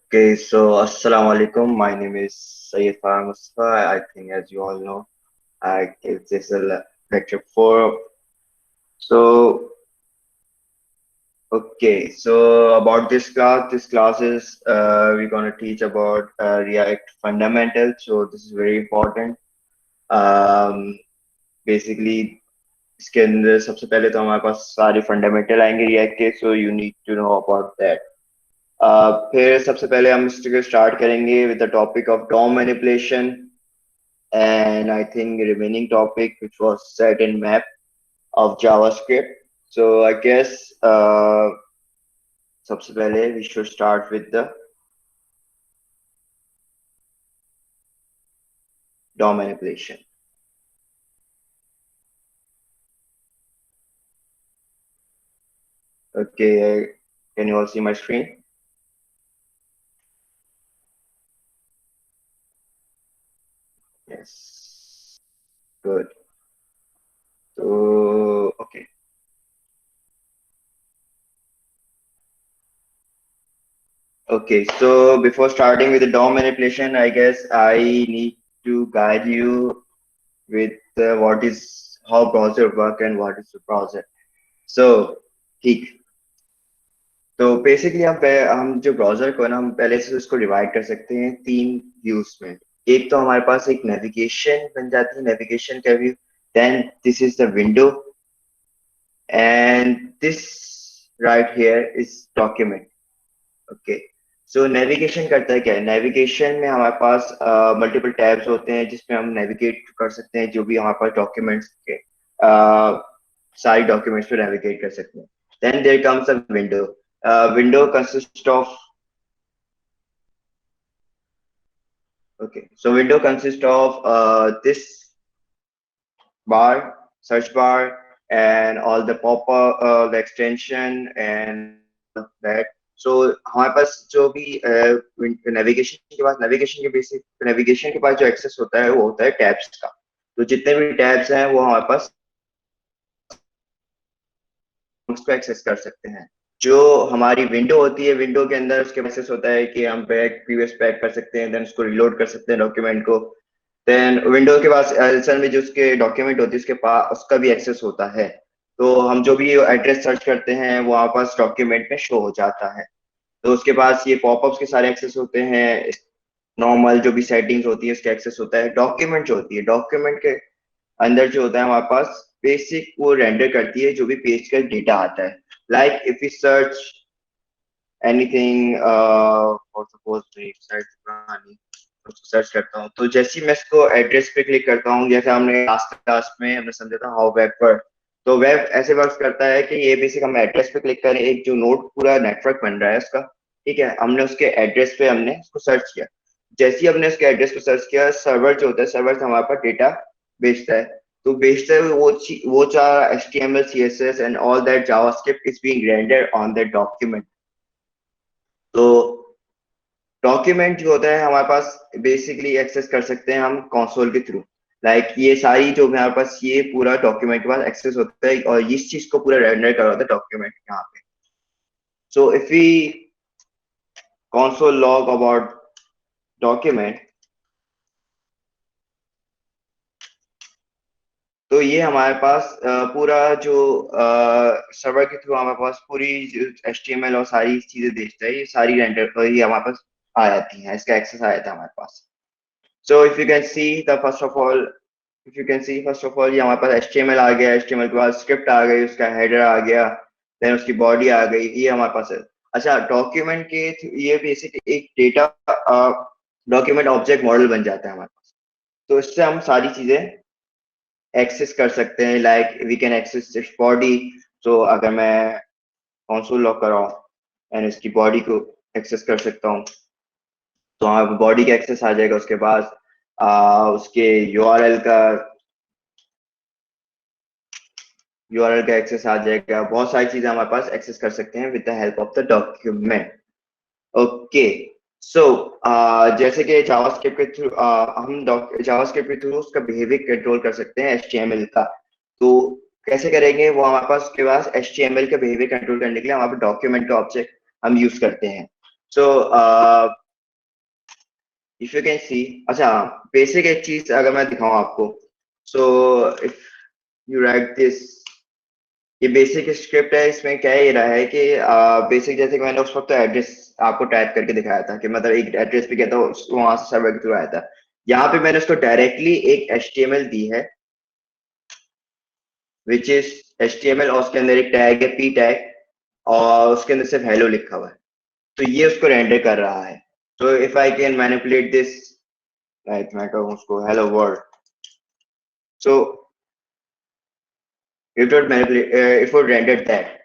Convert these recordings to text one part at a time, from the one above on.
Okay, so Assalamu alaikum. My name is Sayyid Farah Mustafa. I think, as you all know, this is lecture 4. So, okay, so about this class is we're gonna teach about React fundamentals. So this is very important. Um, Basically, इसके अंदर सबसे पहले तो हमारे पास सारे fundamental आएंगे React के, so you need to know about that. फिर सबसे पहले हम इसको स्टार्ट करेंगे with the topic of DOM manipulation. And I think the remaining topic which was set in map of JavaScript. So I guess सबसे पहले we should start with the DOM manipulation. Okay, can you all see my screen? Yes, good. So okay. Okay, so before starting with the DOM manipulation, I guess I need to guide you with what is how browser work and what is the browser. So, ठीक. तो basically हम जो browser को ना हम पहले से उसको डिवाइड कर सकते हैं 3 व्यूज में। एक तो हमारे पास एक नेविगेशन बन जाती है, नेविगेशन का view. Then this is the window and this right here is document. Okay, so navigation करता है क्या है? नेविगेशन में हमारे पास मल्टीपल टैब्स होते हैं जिसमें हम नेविगेट कर सकते हैं जो भी हमारे पास डॉक्यूमेंट्स के सारी डॉक्यूमेंट्स पे नेविगेट कर सकते हैं। Then there comes a window. Window consists of window consists of this bar, search bar, and all the pop-up, the extension, and that. So हमारे पास जो भी नेविगेशन के पास जो एक्सेस होता है वो होता है टैब्स का। तो जितने भी टैब्स हैं वो हमारे पास उसको एक्सेस कर सकते हैं। जो हमारी विंडो होती है, विंडो के अंदर उसके एक्सेस होता है कि हम बैक प्रीवियस बैक कर सकते हैं, देन उसको रिलोड कर सकते हैं डॉक्यूमेंट को। देन विंडो के पास एल्सन में जो उसके डॉक्यूमेंट होती है उसके पास उसका भी एक्सेस होता है। तो हम जो भी एड्रेस सर्च करते हैं वो वहाँ पास डॉक्यूमेंट में शो हो जाता है। तो उसके पास ये पॉपअप्स के सारे एक्सेस होते हैं। नॉर्मल जो भी सेटिंग्स होती है उसके एक्सेस होता है। डॉक्यूमेंट जो होती है, डॉक्यूमेंट के अंदर जो होता है हमारे पास बेसिक वो रेंडर करती है जो भी पेज का डेटा आता है। Like if you search anything for suppose search करता हूँ, तो जैसे ही मैं इसको एड्रेस पे क्लिक करता हूँ, जैसे हमने लास्ट क्लास में हमने समझा था हाउ वेब वर्क। तो वेब ऐसे वर्क करता है कि ये बेसिक हम एड्रेस पे क्लिक करें, एक जो नोड पूरा नेटवर्क बन रहा है उसका, ठीक है, हमने उसके एड्रेस पे हमने उसको सर्च किया। जैसे ही हमने उसके एड्रेस पे सर्च किया, सर्वर जो होता है, सर्वर से हमारे पास डेटा भेजता है। तो भेजते हुए वो चाह HTML CSS and all that JavaScript is being rendered on that document. तो डॉक्यूमेंट जो होता है हमारे पास बेसिकली एक्सेस कर सकते हैं हम कंसोल के थ्रू। लाइक ये सारी जो हमारे पास ये पूरा डॉक्यूमेंट के पास एक्सेस होता है और इस चीज को पूरा रेंडर कर होता है डॉक्यूमेंट यहाँ पे। So if we console log about document, तो ये हमारे पास पूरा जो सर्वर के थ्रू हमारे पास पूरी HTML और सारी चीजें भेजता है, ये सारी रेंडर ये हमारे पास आ जाती हैं, इसका एक्सेस आ जाता है हमारे पास। So if you can see the first of all, if you can see first of all ये हमारे पास HTML आ गया, HTML के बाद स्क्रिप्ट आ गई, उसका हेडर आ गया, देन उसकी बॉडी आ गई, ये हमारे पास है। अच्छा, डॉक्यूमेंट के ये बेसिक एक डेटा डॉक्यूमेंट ऑब्जेक्ट मॉडल बन जाता है हमारे पास। तो इससे हम सारी चीजें एक्सेस कर सकते हैं। Like we can access this body. तो अगर मैं कंसोल लॉग कर रहा हूँ एंड इसकी बॉडी को एक्सेस कर सकता हूँ, तो आप बॉडी का एक्सेस आ जाएगा। उसके बाद उसके यूआरएल का एक्सेस आ जाएगा। बहुत सारी चीजें हमारे पास एक्सेस कर सकते हैं with the help of the document. Okay, so जैसे कि जावास्क्रिप्ट के थ्रू हम जावास्क्रिप्ट के थ्रू उसका बिहेवियर कंट्रोल कर सकते हैं HTML का। तो कैसे करेंगे वो? हमारे पास के पास HTML का बिहेवियर कंट्रोल करने के लिए हमारे पास डॉक्यूमेंट का ऑब्जेक्ट हम यूज करते हैं। सो इफ यू कैन सी, अच्छा बेसिक एक चीज अगर मैं दिखाऊं आपको, सो इफ यू राइट दिस, ये बेसिक स्क्रिप्ट है। इसमें क्या ही रहा है कि बेसिक जैसे कि मैंने उस वक्त एड्रेस आपको टाइप करके दिखाया था कि मतलब एक एड्रेस पे क्या था, वहां से सर्वर के थ्रू आया था। यहाँ पे मैंने उसको डायरेक्टली एक HTML दी है, विच इज HTML, और उसके अंदर एक टैग है पी टैग, और उसके अंदर सिर्फ हेलो लिखा हुआ है। तो ये उसको रेंडर कर रहा है। तो if I can manipulate this, like मैं कहूँ उसको hello world, so it would manipulate, it would render that.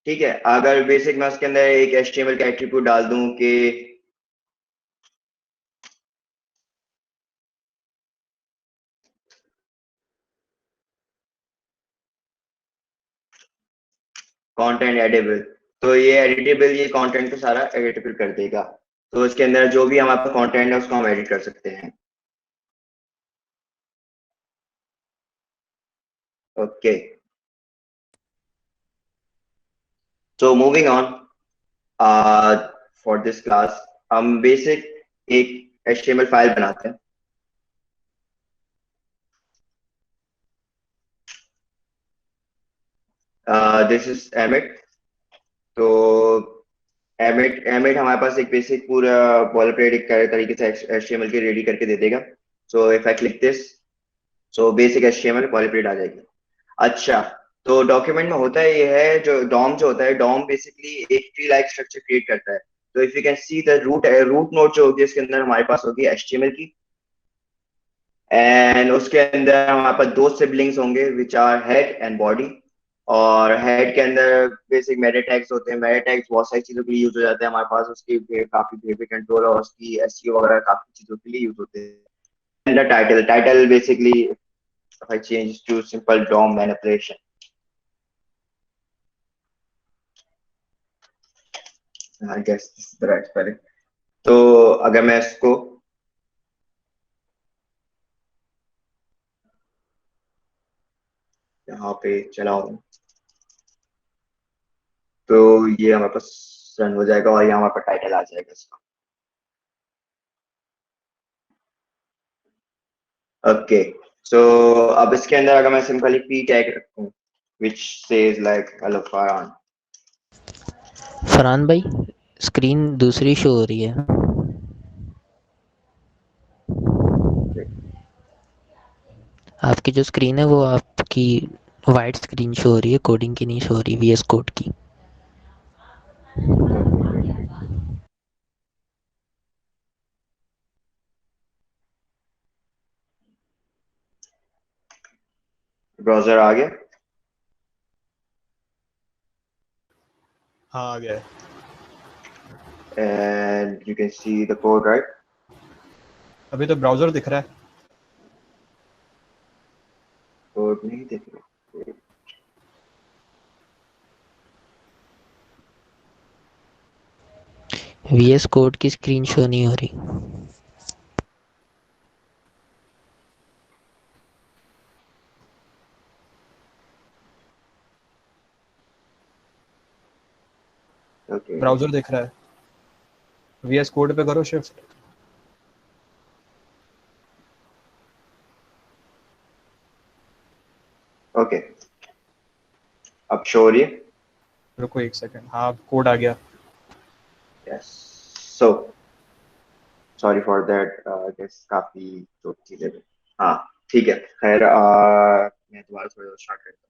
ठीक है, अगर बेसिक मैं उसके अंदर एक HTML का एट्रीब्यूट डाल दूं कि कंटेंट एडिबल, तो ये एडिटेबल, ये कंटेंट को सारा एडिटेबल कर देगा। तो इसके अंदर जो भी हमारे पास कंटेंट है उसको हम एडिट कर सकते हैं। Okay, so moving on for this class, हम बेसिक एक HTML फाइल बनाते हैं। This is emit. तो एमिट एमिट हमारे पास एक बेसिक पूरा बॉलप्लेट तरीके से HTML की रेडी करके दे देगा। So if I click this, so basic HTML बॉलप्लेट आ जाएगी। अच्छा, तो डॉक्यूमेंट में होता है, ये है जो डॉम जो होता है, डॉम बेसिकली एक ट्री लाइक स्ट्रक्चर क्रिएट करता है। तो if you can see the root node जो होगी इसके अंदर हमारे पास होगी HTML की, एंड उसके अंदर हमारे पास दो सिबलिंग्स होंगे which are head and body. और हेड के अंदर बेसिक मेटा टैग्स होते हैं। मेटा टैग्स बहुत सारी चीजों के लिए यूज हो जाते हैं हमारे पास, उसकी काफी बिहेवियर कंट्रोल और उसकी SEO वगैरह काफी चीजों के लिए यूज होते हैं। And the title, title basically if I change to simple DOM manipulation, I guess this is the right spelling. तो अगर मैं इसको यहाँ पे चलाऊं, तो ये हमारे पास रन हो जाएगा और यहाँ हमारे पास टाइटल आ जाएगा इसका। ओके, सो अब इसके अंदर अगर मैं सिंपली पी टैग रखूं which says like hello Farhan. Farhan भाई, स्क्रीन दूसरी शो हो रही है। आपकी जो स्क्रीन है वो आपकी वाइट स्क्रीन शो हो रही है, कोडिंग की नहीं शो हो रही, VS कोड की। ओके, ब्राउजर आ गया। हाँ आ गया है। And you can see the code, right? अभी तो ब्राउजर दिख रहा है। कोड नहीं दिख रहा। VS कोड की स्क्रीन शो नहीं हो रही। ओके, ब्राउजर दिख रहा है। VS कोड पे करो शिफ्ट। ओके, अब शो हो रही है। रुको एक सेकंड, हाँ कोड आ गया। Yes, so sorry for that, guess काफी जो चीजें, हाँ ठीक है, खैर मैं दोबारा थोड़ा स्टार्ट करता हूँ।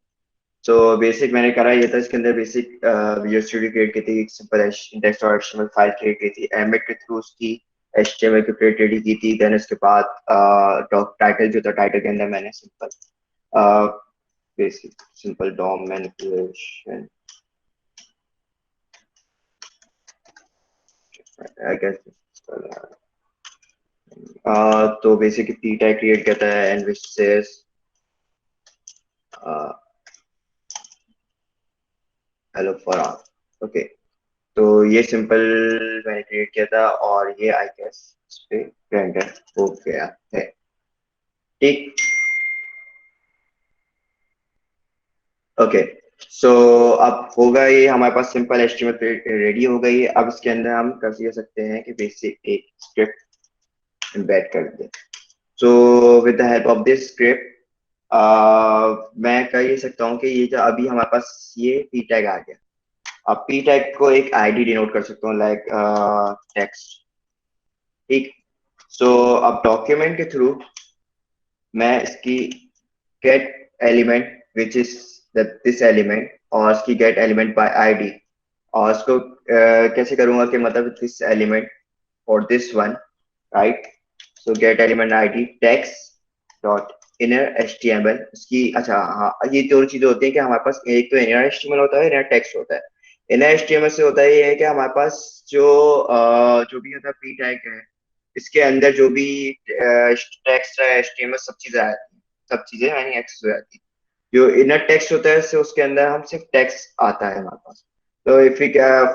सो बेसिक मैंने करा ये था, इसके अंदर बेसिक विजुअल स्टूडियो क्रिएट की थी, एक सिंपल इंडेक्स और HTML फाइल क्रिएट की थी, एम्बेड के थ्रू उसकी HTML की प्लेट रेडी की थी। देन उसके बाद टाइटल जो था, टाइटल के अंदर मैंने simple basic simple DOM manipulation, I guess तो बेसिक पी टैग क्रिएट करता है एंड विच सेज हेलो फॉरऑन। ओके, तो ये सिंपल मैंने क्रिएट किया था और ये आई गेस इस पे रेंडर हो गया है। ठीक, ओके, सो अब होगा ये हमारे पास सिंपल एचटीएमएल रेडी हो गई है। अब इसके अंदर हम कर ये सकते हैं कि बेसिक एक स्क्रिप्ट एम्बेड कर दें। So with the help of this script मैं कर ये सकता हूँ कि ये जो अभी हमारे पास ये पी टैग आ गया, अब पी टैग को एक आईडी डिनोट कर सकता हूँ, लाइक टेक्स्ट। ठीक। सो अब डॉक्यूमेंट के थ्रू मैं इसकी gate element which is this element, और इसकी गेट एलिमेंट बाय आईडी, और इसको कैसे करूंगा कि मतलब दिस एलिमेंट और this one, right. So gate element ID text dot inner HTML इसकी। अच्छा हाँ, ये दो चीजें होती है कि हमारे पास एक तो इनर एचटीएमएल होता है, इनर टेक्स्ट होता है। इनर एचटीएमएल से होता है ये है कि हमारे पास जो जो भी होता है पी टैग है, इसके अंदर जो भी टेक्स्ट है, एचटीएमएल सब चीजें आती हैं, सब चीजें यानी एक्सेस हो जाती है। जो इनर टेक्स्ट होता है, उसके अंदर हम सिर्फ टेक्स्ट आता है हमारे पास। तो if we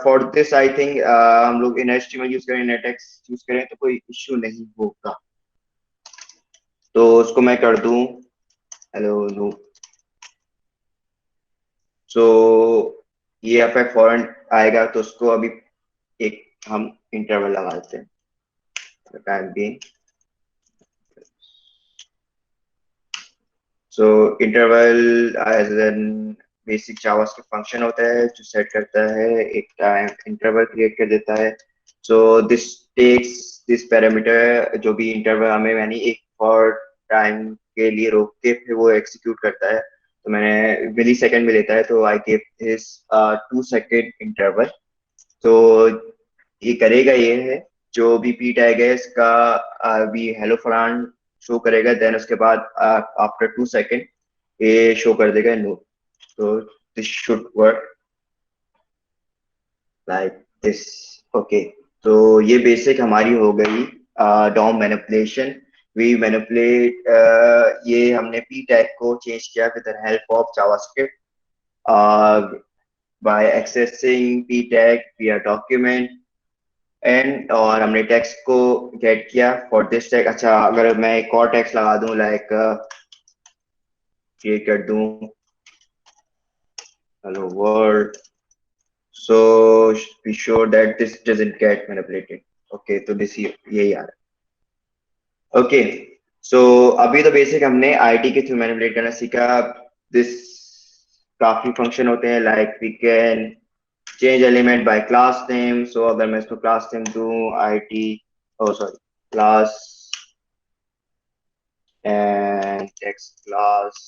for this I think हम लोग इनर एचटीएमएल यूज करें, इनर टेक्स्ट यूज करें तो कोई इश्यू नहीं होगा। तो उसको मैं कर दूं हेलो नो। सो ये यहाँ पे फॉरन आएगा, तो उसको अभी एक हम इंटरवल लगा देते हैं time being. So interval as an basic JavaScript function होता है जो सेट करता है एक टाइम इंटरवल क्रिएट कर देता है। So this takes this parameter, जो भी इंटरवल हमें यानी एक फॉर टाइम के लिए रोक के फिर वो एग्जीक्यूट करता है। तो मैंने मिली सेकेंड में लेता है, तो I give this 2 second interval. तो ये करेगा ये है, जो भी पी टैग है इसका अभी हेलो फरहान शो करेगा, देन उसके बाद आफ्टर 2 सेकेंड ये शो कर देगा नो। तो this should work like this. Okay. तो ये बेसिक हमारी हो गई डॉम मैनिपुलेशन। वी मैनिपुलेट, ये हमने पी टैग को चेंज किया with the help of JavaScript by accessing P tag via document and, और हमने टेक्स्ट को गेट किया फॉर दिस टैग। अच्छा, अगर मैं एक और टेक्स्ट लगा दूं लाइक ये कर दूं hello world, so be sure that this doesn't get manipulated. Okay, तो दिस यही आ रहा है। ओके। सो अभी तो बेसिक हमने आईडी के थ्रू मैनिपुलेट करना सीखा। दिस काफी फंक्शन होते हैं, like we can change element by class name. So अगर मैं इसको क्लास नेम दूं ID, oh sorry, class and text class,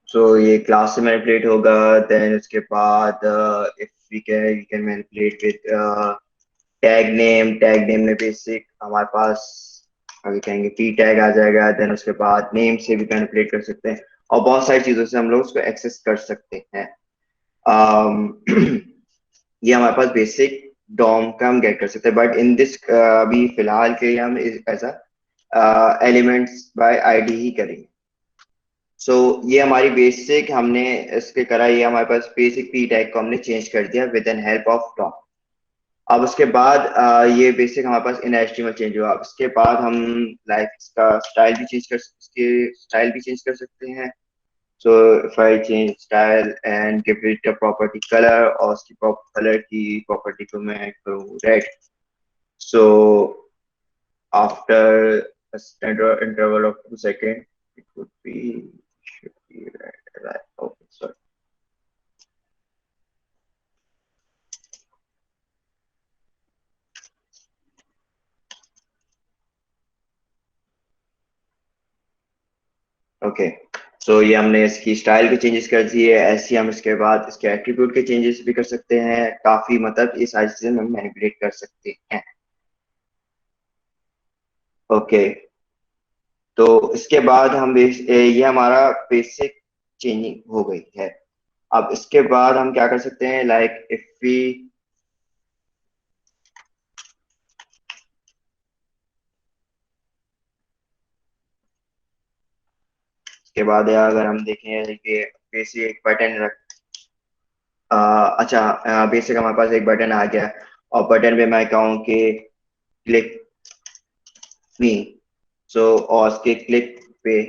so ये क्लास से मैनिपुलेट होगा। देन उसके बाद if we can manipulate with tag name में बेसिक हमारे पास आगे कहेंगे पी टैग आ जाएगा। देन उसके बाद नेम से भी मैनिपुलेट कर सकते हैं, और बहुत सारी चीजों से हम लोग उसको एक्सेस कर सकते हैं। ये हमारे पास बेसिक डॉम का हम गेट कर सकते हैं, बट इन दिस अभी फिलहाल के लिए हम ऐसा एलिमेंट्स बाय आईडी ही करेंगे। सो ये हमारी बेसिक हमने इसके करा, ये हमारे पास बेसिक पी टैग को हमने चेंज कर दिया with an help of DOM. अब उसके बाद ये बेसिक हमारे पास इन एचटीएमएल चेंज हुआ। अब इसके बाद हम लाइक इसका स्टाइल भी चेंज कर, इसके स्टाइल भी चेंज कर सकते हैं। So if I change style and give it a property colour, और उसकी कलर की प्रॉपर्टी को मैं करूँ red. So after interval of 2 seconds it would be should be right. Okay, sorry. Okay. So ये हमने इसकी स्टाइल के चेंजेस कर दिए। ऐसे ही हम इसके बाद इसके एट्रीब्यूट के चेंजेस भी कर सकते हैं, काफी मतलब ये सारी चीजें हम मैनिपुलेट कर सकते हैं। ओके। तो इसके बाद हम ये हमारा बेसिक चेंजिंग हो गई है। अब इसके बाद हम क्या कर सकते हैं, लाइक इफ वी के बाद या अगर हम देखें कि बेसिक एक बटन रख अच्छा बेसिक हमारे पास एक बटन आ गया, और बटन पे मैं कहूँ कि क्लिक me. So और उसके क्लिक पे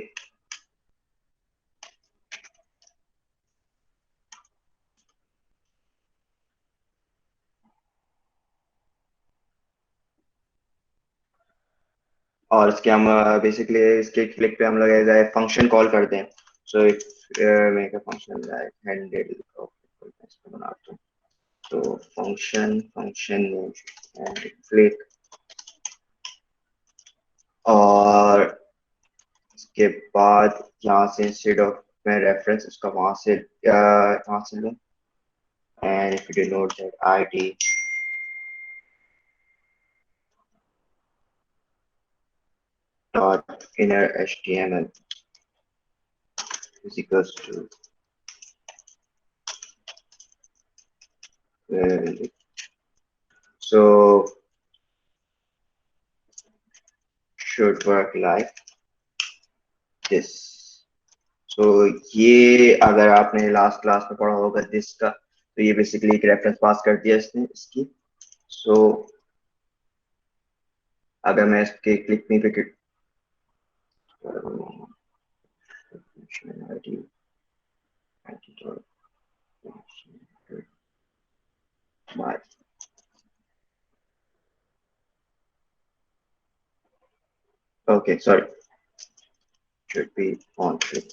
और इसके हम बेसिकली इसके क्लिक पे हम लोग एज ए फंक्शन कॉल करते हैं. So if make a function like handle बनाता हूँ. तो फंक्शन एंड क्लिक और इसके बाद यहाँ से इंस्टेड ऑफ मैं रेफरेंस उसका वहां से लूँ. And if you denote that ID dot inner html is equals to so should work like this. So ये अगर आपने लास्ट क्लास में पढ़ा होगा दिस का, तो ये बेसिकली एक रेफरेंस पास कर दिया इसने इसकी. सो अगर मैं इसके क्लिक मी पे okay, sorry, should be on click.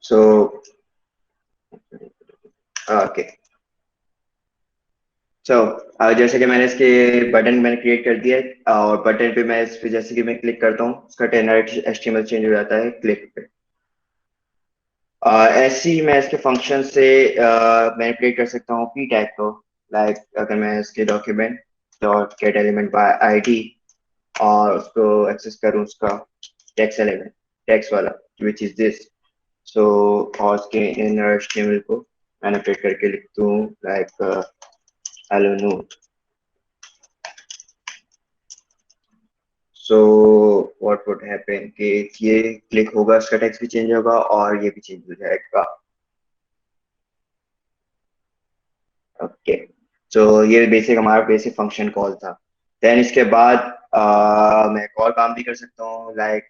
So okay, जैसे कि मैंने इसके बटन मैंने क्रिएट कर दिया है और बटन पे मैं इस पे जैसे कि मैं क्लिक करता हूँ उसका टेनर एचटीएमएल चेंज हो जाता है क्लिक पे. ऐसे ही मैं इसके फंक्शन से मैं क्रिएट कर सकता हूँ पी टैग को. लाइक अगर मैं इसके document dot gate element by ID और उसको एक्सेस करूँ उसका टेक्स्ट एलिमेंट टेक्स्ट वाला विच इज दिस. सो और उसके इनर एचटीएमएल को मैनिपुलेट करके लिख दूँ like hello node. So what would happen कि ये क्लिक होगा इसका टेक्स्ट भी चेंज होगा और ये भी चेंज हो जाएगा. ओके, सो ये बेसिक हमारा बेसिक फंक्शन कॉल था. देन इसके बाद मैं एक और काम भी कर सकता हूँ like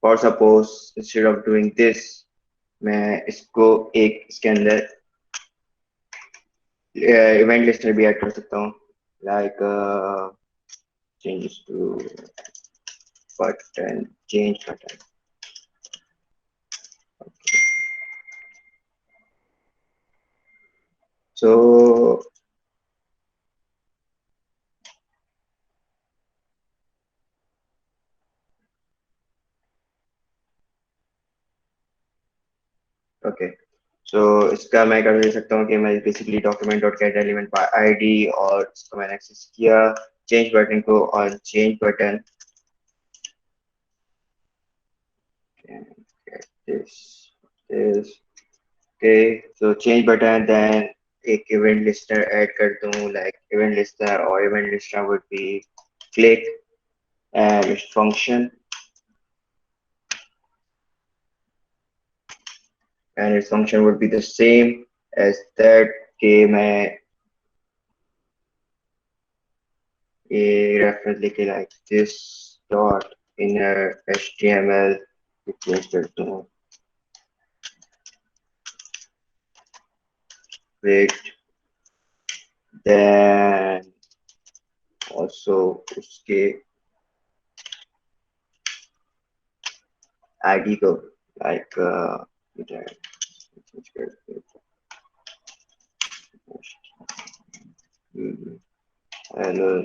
for suppose instead of doing this मैं इसको एक इसके अंदर इवेंट लिस्टर भी ऐड कर सकता हूँ like changes to button change button. So okay, so इसका मैं कर सकता हूँ कि मैं basically document dot gate element by ID और इसको मैंने एक्सेस किया चेंज बटन को और change button this okay, so change button then एक event listener ऐड कर दूँ like event listener और event listener would be click and its function and its function would be the same as that कि मैं a reference लिखे like this dot inner html replace करता हूँ wait then also उसके id को like hello.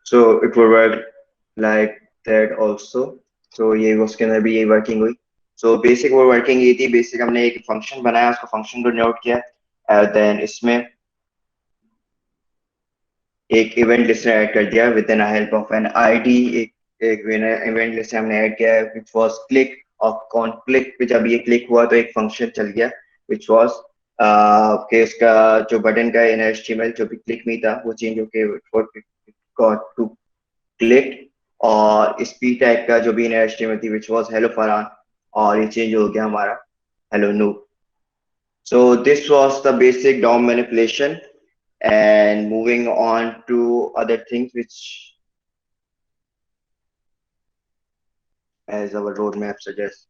So it will work like that also. So ये उसके अंदर भी ये वर्किंग हुई. So basic वो वर्किंग ये थी. बेसिक हमने एक फंक्शन बनाया उसको फंक्शन को नोट किया देन इसमें एक इवेंट लिस्ट ऐड कर दिया with in help of an ID. एक इवेंट लिस्ट हमने ऐड किया व्हिच वाज क्लिक और ऑन क्लिक पे जब ये क्लिक हुआ तो एक फंक्शन चल गया व्हिच वाज कि उसका जो बटन का इन एचटीएमएल जो भी क्लिक में था वो चेंज होके गॉट टू क्लिक और इस पी टैग का जो भी इन एचटीएमएल थी व्हिच वाज हेलो फरहान और ये चेंज हो गया हमारा हेलो नू. So this was the basic DOM manipulation And moving on to other things which, as our roadmap suggests,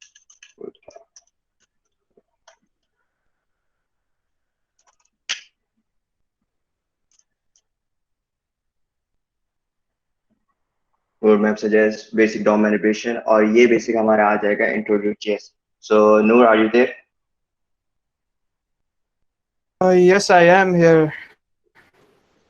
basic DOM manipulation, और ये basic हमारा आ जाएगा introduce.js. So Noor, are you there? Yes, I am here.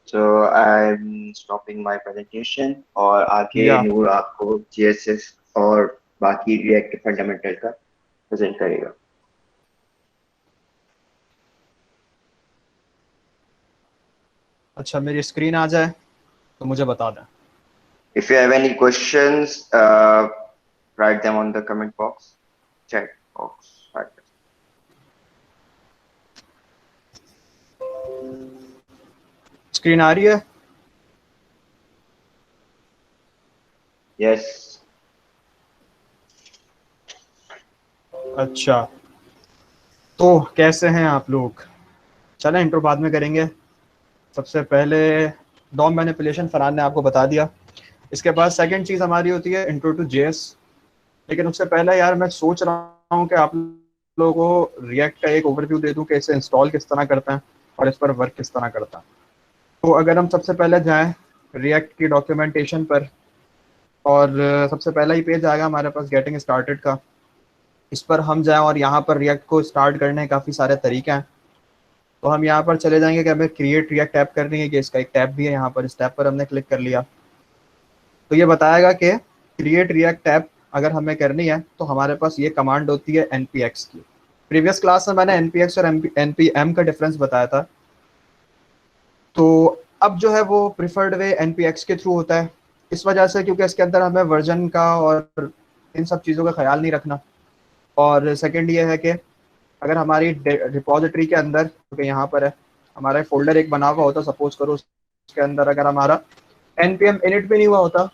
So I'm stopping my presentation और आगे Yeah. नूर आपको CSS और बाकी React fundamental का प्रेजेंट करेगा. अच्छा, मेरी स्क्रीन आ जाए तो मुझे बता दें. If you have any questions, write them on the comment box, chat box. Screen आ रही है? Yes. अच्छा, तो कैसे हैं आप लोग? चलें इंट्रो बाद में करेंगे. सबसे पहले डॉम मैनिपुलेशन फरहान ने आपको बता दिया. इसके बाद सेकंड चीज़ हमारी होती है इंट्रो टू जेएस. लेकिन उससे पहले यार मैं सोच रहा हूँ कि आप लोगों को रिएक्ट का एक ओवरव्यू दे दूँ कि इसे इंस्टॉल किस तरह करते हैं और इस पर वर्क किस तरह करता है. तो अगर हम सबसे पहले जाएं रिएक्ट की डॉक्यूमेंटेशन पर, और सबसे पहला ही पेज आएगा हमारे पास गेटिंग स्टार्टेड का. इस पर हम जाएं और यहाँ पर रिएक्ट को स्टार्ट करने के काफ़ी सारे तरीके हैं. तो हम यहाँ पर चले जाएंगे कि हमें क्रिएट रिएक्ट टैब करनी है, कि इसका एक टैब भी है यहाँ पर. इस टैब पर हमने क्लिक कर लिया तो ये बताएगा कि क्रिएट रिएक्ट टैब अगर हमें करनी है तो हमारे पास ये कमांड होती है npx की. प्रीवियस क्लास में मैंने npx और npm का डिफरेंस बताया था. तो अब जो है वो प्रिफर्ड वे npx के थ्रू होता है, इस वजह से क्योंकि इसके अंदर हमें वर्जन का और इन सब चीज़ों का ख्याल नहीं रखना. और सेकंड ये है कि अगर हमारी रिपोजिटरी के अंदर, क्योंकि यहाँ पर है हमारा फोल्डर एक बना हुआ होता, सपोज करो उसके अंदर अगर हमारा npm init भी नहीं हुआ होता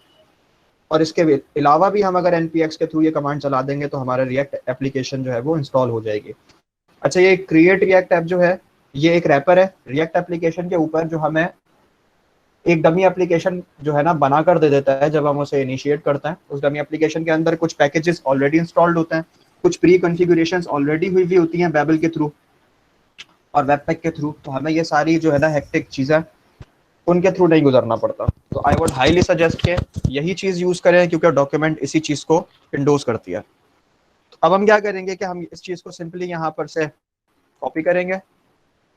और इसके अलावा भी हम अगर npx के थ्रू ये कमांड चला देंगे तो हमारा रिएक्ट एप्लीकेशन जो है वो इंस्टॉल हो जाएगी. अच्छा, ये क्रिएट रिएक्ट ऐप जो है ये एक रैपर है रिएक्ट एप्लीकेशन के ऊपर, जो हमें एक डमी एप्लीकेशन जो है ना बना कर दे देता है जब हम उसे इनिशिएट करते हैं. उस डमी एप्लीकेशन के अंदर कुछ पैकेजेस ऑलरेडी इंस्टॉल्ड होते हैं, कुछ प्री कॉन्फ़िगरेशंस ऑलरेडी हुई होती हैं बेबल के थ्रू और वेबपैक के थ्रू. तो हमें ये सारी जो है ना हेक्टिक चीज़ें उनके थ्रू नहीं गुजरना पड़ता. तो आई वुड हाईली सजेस्ट के यही चीज़ यूज़ करें, क्योंकि डॉक्यूमेंट इसी चीज़ को इंडोर्स करती है. तो अब हम क्या करेंगे कि हम इस चीज़ को सिंपली यहाँ पर से कॉपी करेंगे,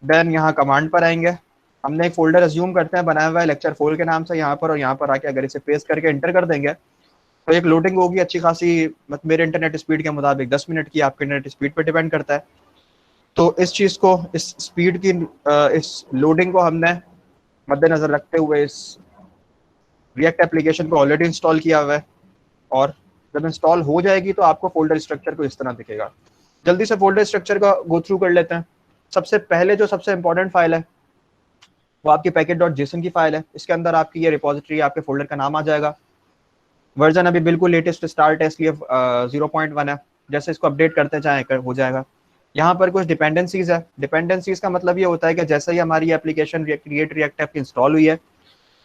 देन यहाँ कमांड पर आएंगे. हमने एक फोल्डर अज्यूम करते हैं बनाया हुआ है लेक्चर 4 के नाम से यहाँ पर, और यहाँ पर आके अगर इसे पेस्ट करके एंटर कर देंगे तो एक लोडिंग होगी अच्छी खासी. मतलब मेरे इंटरनेट स्पीड के मुताबिक 10 मिनट की, आपके इंटरनेट स्पीड पर डिपेंड करता है. तो इस चीज़ को, इस स्पीड की, इस लोडिंग को हमने मद्देनजर रखते हुए इस रिएक्ट एप्लीकेशन को ऑलरेडी इंस्टॉल किया हुआ है. और जब इंस्टॉल हो जाएगी तो आपको फोल्डर स्ट्रक्चर को इस तरह दिखेगा. जल्दी से फोल्डर स्ट्रक्चर का गो थ्रू कर लेते हैं. सबसे पहले जो सबसे इंपॉर्टेंट फाइल है वो आपकी package.json की फाइल है. इसके अंदर आपकी ये रिपोजिटरी, आपके फोल्डर का नाम आ जाएगा. वर्जन अभी बिल्कुल लेटेस्ट स्टार्ट है इसलिए 0.1 है. जैसे इसको अपडेट करते जाएं हो जाएगा. यहाँ पर कुछ डिपेंडेंसीज है. डिपेंडेंसीज का मतलब ये होता है कि जैसे ही हमारी एप्लीकेशन क्रिएट रिएक्ट ऐप की इंस्टॉल हुई है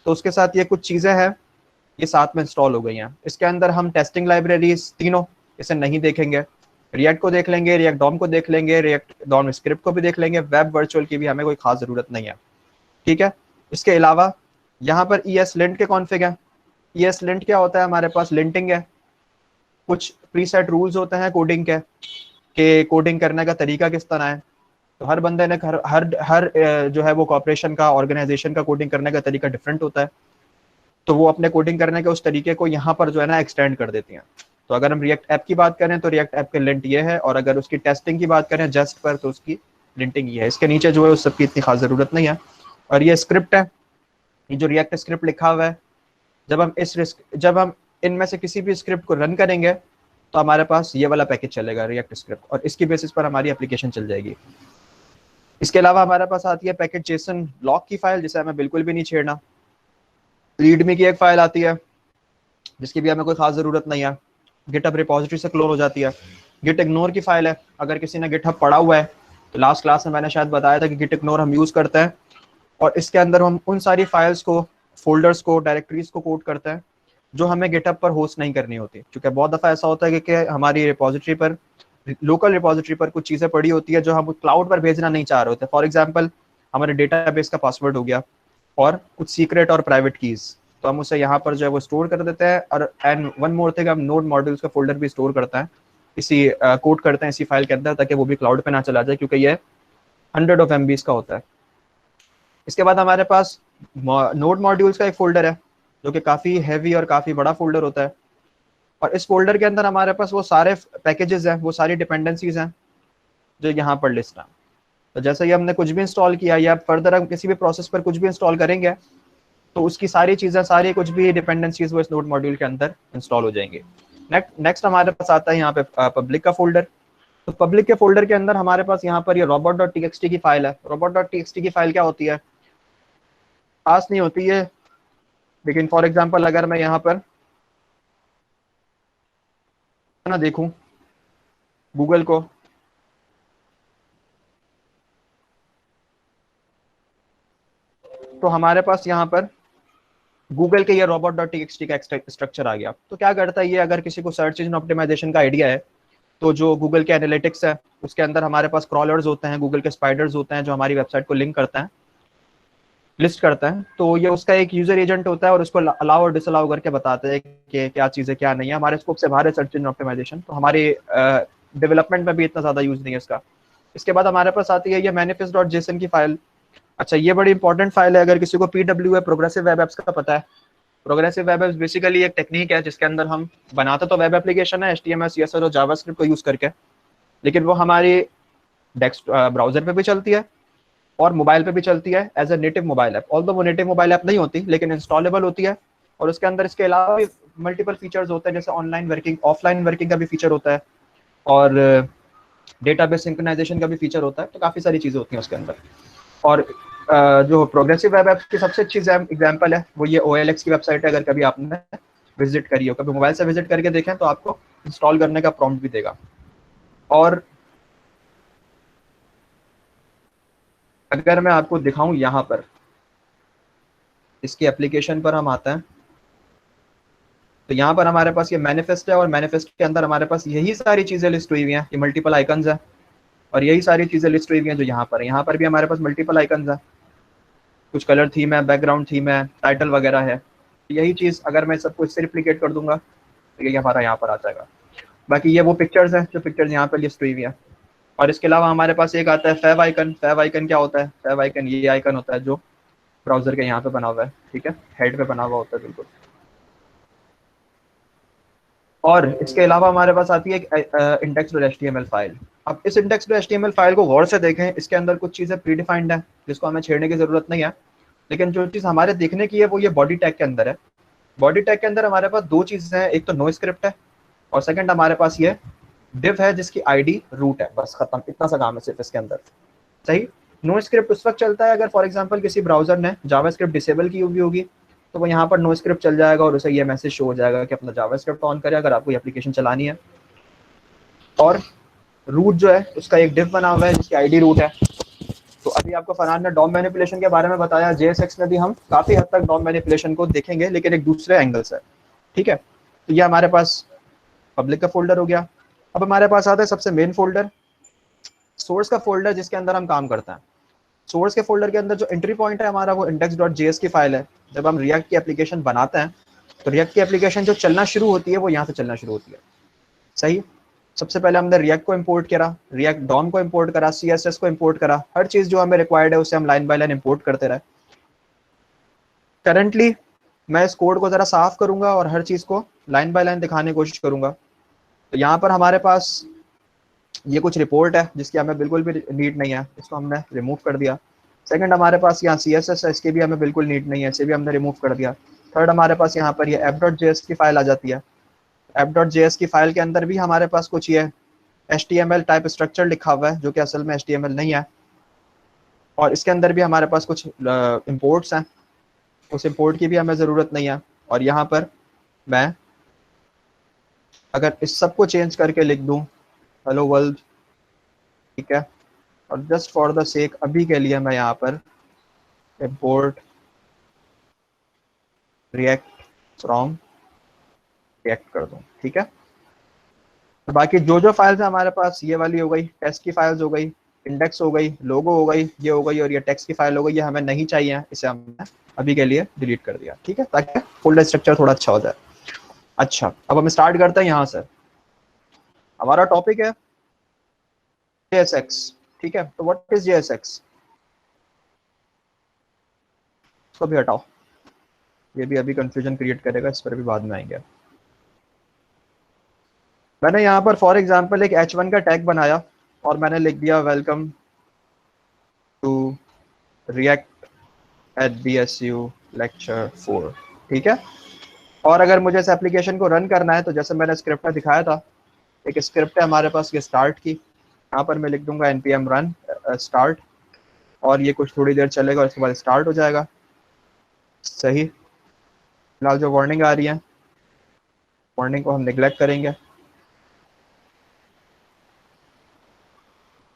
तो उसके साथ ये कुछ चीज़ें हैं ये साथ में इंस्टॉल हो गई हैं. इसके अंदर हम टेस्टिंग लाइब्रेरीज तीनों इसे नहीं देखेंगे. रिएक्ट को देख लेंगे, रिएक्ट डॉम को देख लेंगे, रिएक्ट डॉम स्क्रिप्ट को भी देख लेंगे, वेब वर्चुअल की भी हमें कोई खास ज़रूरत नहीं है. ठीक है. इसके अलावा यहाँ पर ESLint के कॉन्फ़िग है. ESLint क्या होता है? हमारे पास लिंटिंग है, कुछ प्रीसेट रूल्स होते हैं कोडिंग के, कि कोडिंग करने का तरीका किस तरह है. तो हर बंदे ने हर जो है वो कॉर्पोरेशन का, ऑर्गेनाइजेशन का कोडिंग करने का तरीका डिफरेंट होता है. तो वो अपने कोडिंग करने के उस तरीके को यहाँ पर जो है ना एक्सटेंड कर देती हैं. तो अगर हम रिएक्ट ऐप की बात करें तो रिएक्ट ऐप के लिंट ये है, और अगर उसकी टेस्टिंग की बात करें जस्ट पर तो उसकी लिंटिंग ये है. इसके नीचे जो है उस सबकी इतनी खास ज़रूरत नहीं है. और ये स्क्रिप्ट है, ये जो रिएक्ट स्क्रिप्ट लिखा हुआ है, जब हम इनमें से किसी भी स्क्रिप्ट को रन करेंगे तो हमारे पास ये वाला पैकेज चलेगा रिएक्ट स्क्रिप्ट, और इसकी बेसिस पर हमारी एप्लीकेशन चल जाएगी. इसके अलावा हमारे पास आती है पैकेज जेसन लॉग की फाइल, जिसे हमें बिल्कुल भी नहीं छेड़ना. रीडमी की एक फाइल आती है जिसकी भी हमें कोई खास ज़रूरत नहीं है, गिटहब रिपोजिटरी से क्लोन हो जाती है. गिट इग्नोर की फाइल है. अगर किसी ने गिटहब पढ़ा हुआ है तो लास्ट क्लास में मैंने शायद बताया था कि गिट इग्नोर हम यूज़ करते हैं और इसके अंदर हम उन सारी फाइल्स को, फोल्डर्स को, डायरेक्टरीज को कोड करते हैं जो हमें गिटहब पर होस्ट नहीं करनी होती, क्योंकि बहुत दफ़ा ऐसा होता है कि हमारी रिपोजिटरी पर, लोकल रिपोजिटरी पर कुछ चीज़ें पड़ी होती है जो हम क्लाउड पर भेजना नहीं चाह रहे होते। फॉर एग्जांपल हमारे डेटाबेस का पासवर्ड हो गया और कुछ सीक्रेट और प्राइवेट कीज़, तो हम उसे यहाँ पर जो है वो स्टोर कर देते हैं। और एंड वन मोर थिंग, हम नोड मॉड्यूल्स का फोल्डर भी स्टोर करते हैं, इसी कोड करते हैं इसी फाइल के अंदर, ताकि वो भी क्लाउड पे ना चला जाए, क्योंकि ये 100 of MBs का होता है। इसके बाद हमारे पास नोड मॉड्यूल्स का एक फोल्डर है जो कि काफ़ी हैवी और काफ़ी बड़ा फोल्डर होता है, और इस फोल्डर के अंदर हमारे पास वो सारे पैकेजेस हैं, वो सारी डिपेंडेंसीज हैं जो यहाँ पर लिस्ट हैं। तो जैसे ही हमने कुछ भी इंस्टॉल किया या फर्दर हम किसी भी प्रोसेस पर कुछ भी इंस्टॉल करेंगे तो उसकी सारी चीज़ें, सारी कुछ भी डिपेंडेंसीज वो इस नोड मॉड्यूल के अंदर इंस्टॉल हो जाएंगी। नेक्स्ट हमारे पास आता है यहाँ पे पब्लिक का फोल्डर। तो पब्लिक के फोल्डर के अंदर हमारे पास यहाँ पर ये robot.txt की फाइल है। robot.txt की फाइल क्या होती है, खास नहीं होती है, लेकिन फॉर एग्जांपल अगर मैं यहाँ पर ना देखूं गूगल को, तो हमारे पास यहाँ पर गूगल के ये robot.txt का स्ट्रक्चर आ गया। तो क्या करता है ये, अगर किसी को सर्च इंजन ऑप्टिमाइजेशन का आइडिया है तो जो गूगल के एनालिटिक्स है उसके अंदर हमारे पास क्रॉलर्स होते हैं, गूगल के स्पाइडर्स होते हैं जो हमारी वेबसाइट को लिंक करते हैं, लिस्ट करता है। तो ये उसका एक यूजर एजेंट होता है और उसको अलाउ और डिसअलाउ करके बताता है कि क्या चीज़ें क्या नहीं है। हमारे स्कोप से बाहर है सर्च इंजन ऑप्टिमाइजेशन, तो हमारे डेवलपमेंट में भी इतना ज़्यादा यूज़ नहीं है इसका। इसके बाद हमारे पास आती है ये manifest.json की फाइल। अच्छा, ये बड़ी इंपॉर्टेंट फाइल है अगर किसी को PWA प्रोग्रेसिव वेब एप्स का पता है। प्रोग्रेसिव वेब एप्स बेसिकली एक टेक्निक है जिसके अंदर हम बनाते तो वेब एप्लीकेशन है HTML CSS और जावास्क्रिप्ट को यूज़ करके, लेकिन वो हमारी डेस्कटॉप ब्राउजर पे भी चलती है और मोबाइल पे भी चलती है as a native mobile app. Although वो नेटिव मोबाइल ऐप नहीं होती लेकिन इंस्टॉलेबल होती है, और उसके अंदर इसके अलावा भी मल्टीपल फीचर्स होते हैं, जैसे ऑनलाइन वर्किंग, ऑफलाइन वर्किंग का भी फीचर होता है और डेटाबेस सिंक्रोनाइजेशन का भी फीचर होता है। तो काफ़ी सारी चीज़ें होती हैं उसके अंदर। और जो प्रोग्रेसिव वेब ऐप की सबसे अच्छी एग्जाम्पल है वो ये OLX की वेबसाइट है। अगर कभी आपने विजिट करी हो, कभी मोबाइल से विजिट करके देखें तो आपको इंस्टॉल करने का प्रॉम्प्ट भी देगा। और अगर मैं आपको दिखाऊं यहाँ पर, इसकी एप्लीकेशन पर हम आते हैं, तो यहाँ पर हमारे पास ये मैनिफेस्ट है और मैनिफेस्ट के अंदर हमारे पास यही सारी चीज़ें लिस्ट हुई हुई हैं, ये मल्टीपल आइकन्स हैं और यही सारी चीज़ें लिस्ट हुई हुई हैं जो यहाँ पर है। यहाँ पर भी हमारे पास मल्टीपल आइकन्स हैं, कुछ कलर थीम है, बैकग्राउंड थीम है, टाइटल वगैरह है। यही चीज़ अगर मैं सब कुछ से रिप्लिकेट कर दूंगा तो ये हमारा यहाँ पर आ जाएगा। बाकी ये वो पिक्चर्स हैं जो पिक्चर्स यहाँ पर लिस्ट हुई हुई हैं। और इसके अलावा हमारे पास एक आता है फैव आइकन। फैव आइकन क्या होता है, फैव आइकन ये आइकन होता है जो ब्राउजर के यहाँ पे बना हुआ है, ठीक है, हेड पे बना हुआ होता है बिल्कुल। और इसके अलावा हमारे पास आती है एक index.html फाइल। अब इस index.html फाइल को गौर से देखें, इसके अंदर कुछ चीज़ें प्री डिफाइंड है जिसको हमें छेड़ने की जरूरत नहीं है, लेकिन जो चीज़ हमारे देखने की है वो ये बॉडी टैग के अंदर है। बॉडी टैग के अंदर हमारे पास दो चीज़ें हैं, एक तो नो स्क्रिप्ट है और सेकंड हमारे पास ये डिव है जिसकी आईडी रूट है। बस खत्म, इतना सा काम है सिर्फ इसके अंदर। सही, नो स्क्रिप्ट उस वक्त चलता है अगर फॉर एग्जांपल किसी ब्राउजर ने जावास्क्रिप्ट डिसेबल की हुई होगी, तो वो यहाँ पर नो स्क्रिप्ट चल जाएगा और उसे ये मैसेज शो हो जाएगा कि अपना जावास्क्रिप्ट ऑन करे अगर आपको एप्लीकेशन चलानी है। और रूट जो है उसका एक डिव बना हुआ है जिसकी आईडी रूट है। तो अभी आपको फरहान ने डॉम मैनिपुलेशन के बारे में बताया, JSX में भी हम काफ़ी हद तक डॉम मैनिपुलेशन को देखेंगे लेकिन एक दूसरे एंगल से, ठीक है। तो ये हमारे पास पब्लिक का फोल्डर हो गया। अब हमारे पास आता है सबसे मेन फोल्डर, सोर्स का फोल्डर, जिसके अंदर हम काम करते हैं। सोर्स के फोल्डर के अंदर जो एंट्री पॉइंट है हमारा वो index.js की फाइल है। जब हम रिएक्ट की एप्लीकेशन बनाते हैं तो रिएक्ट की एप्लीकेशन जो चलना शुरू होती है वो यहाँ से चलना शुरू होती है। सही, सबसे पहले हमने रिएक्ट को इंपोर्ट करा, रिएक्ट डॉम को इंपोर्ट करा, CSS को इंपोर्ट करा, हर चीज़ जो हमें रिक्वायर्ड है उसे हम लाइन बाय लाइन इंपोर्ट करते रहे। करंटली मैं इस कोड को ज़रा साफ करूँगा और हर चीज़ को लाइन बाय लाइन दिखाने की कोशिश करूँगा। तो यहाँ पर हमारे पास ये कुछ रिपोर्ट है जिसकी हमें बिल्कुल भी नीड नहीं है, इसको हमने रिमूव कर दिया। सेकंड हमारे पास यहाँ CSS है, इसकी भी हमें बिल्कुल नीड नहीं है, इसे भी हमने रिमूव कर दिया। थर्ड हमारे पास यहाँ पर ये app.js की फाइल आ जाती है। app.js की फाइल के अंदर भी हमारे पास कुछ ये HTML टाइप स्ट्रक्चर लिखा हुआ है जो कि असल में HTML नहीं है, और इसके अंदर भी हमारे पास कुछ इम्पोर्ट्स हैं, उस इम्पोर्ट की भी हमें ज़रूरत नहीं है। और यहाँ पर मैं अगर इस सब को चेंज करके लिख दूँ हेलो वर्ल्ड, ठीक है, और जस्ट फॉर द सेक अभी के लिए मैं यहाँ पर import react from react कर दूं, ठीक है। तो बाकी जो जो फाइल्स है हमारे पास, ये वाली हो गई, टेस्ट की फाइल्स हो गई, इंडेक्स हो गई, लोगो हो गई, ये हो गई, और ये टेक्स्ट की फाइल हो गई, ये हमें नहीं चाहिए, इसे हमने अभी के लिए डिलीट कर दिया, ठीक है, ताकि फोल्डर स्ट्रक्चर थोड़ा अच्छा हो जाए। अच्छा, अब हम स्टार्ट करते हैं यहाँ से। हमारा टॉपिक है JSX, ठीक है। तो व्हाट इज JSX? इसको भी हटाओ, ये भी अभी कंफ्यूजन क्रिएट करेगा, इस पर भी बाद में आएंगे। मैंने यहाँ पर फॉर एग्जांपल एक H1 का टैग बनाया और मैंने लिख दिया welcome to React at BSU lecture 4, ठीक है। और अगर मुझे इस एप्लीकेशन को रन करना है तो जैसे मैंने स्क्रिप्ट में दिखाया था, एक स्क्रिप्ट है हमारे पास ये स्टार्ट की, यहाँ पर मैं लिख दूंगा npm run start, और ये कुछ थोड़ी देर चलेगा और इसके बाद स्टार्ट हो जाएगा। सही, फिलहाल जो वार्निंग आ रही है, वार्निंग को हम निगलेक्ट करेंगे,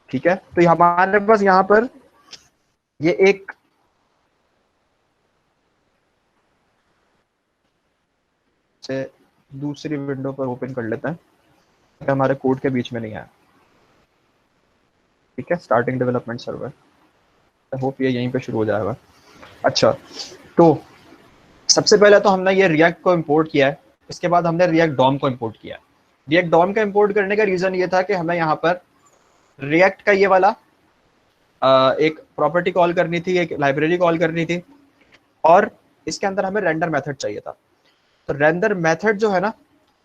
ठीक है। तो हमारे पास यहाँ पर ये एक से दूसरी विंडो पर ओपन कर लेते हैं, हमारे कोड के बीच में नहीं आया, ठीक है। Starting development server, I hope ये यहीं पे शुरू हो जाएगा। अच्छा, तो सबसे पहले तो हमने ये रिएक्ट को इंपोर्ट किया है, इसके बाद हमने रिएक्ट डॉम को इंपोर्ट किया है। रिएक्ट डॉम का इंपोर्ट करने का रीजन ये था कि हमें यहाँ पर रिएक्ट का ये वाला एक प्रॉपर्टी कॉल करनी थी, एक लाइब्रेरी कॉल करनी थी, और इसके अंदर हमें रेंडर मेथड चाहिए था। तो रेंडर मेथड जो है ना,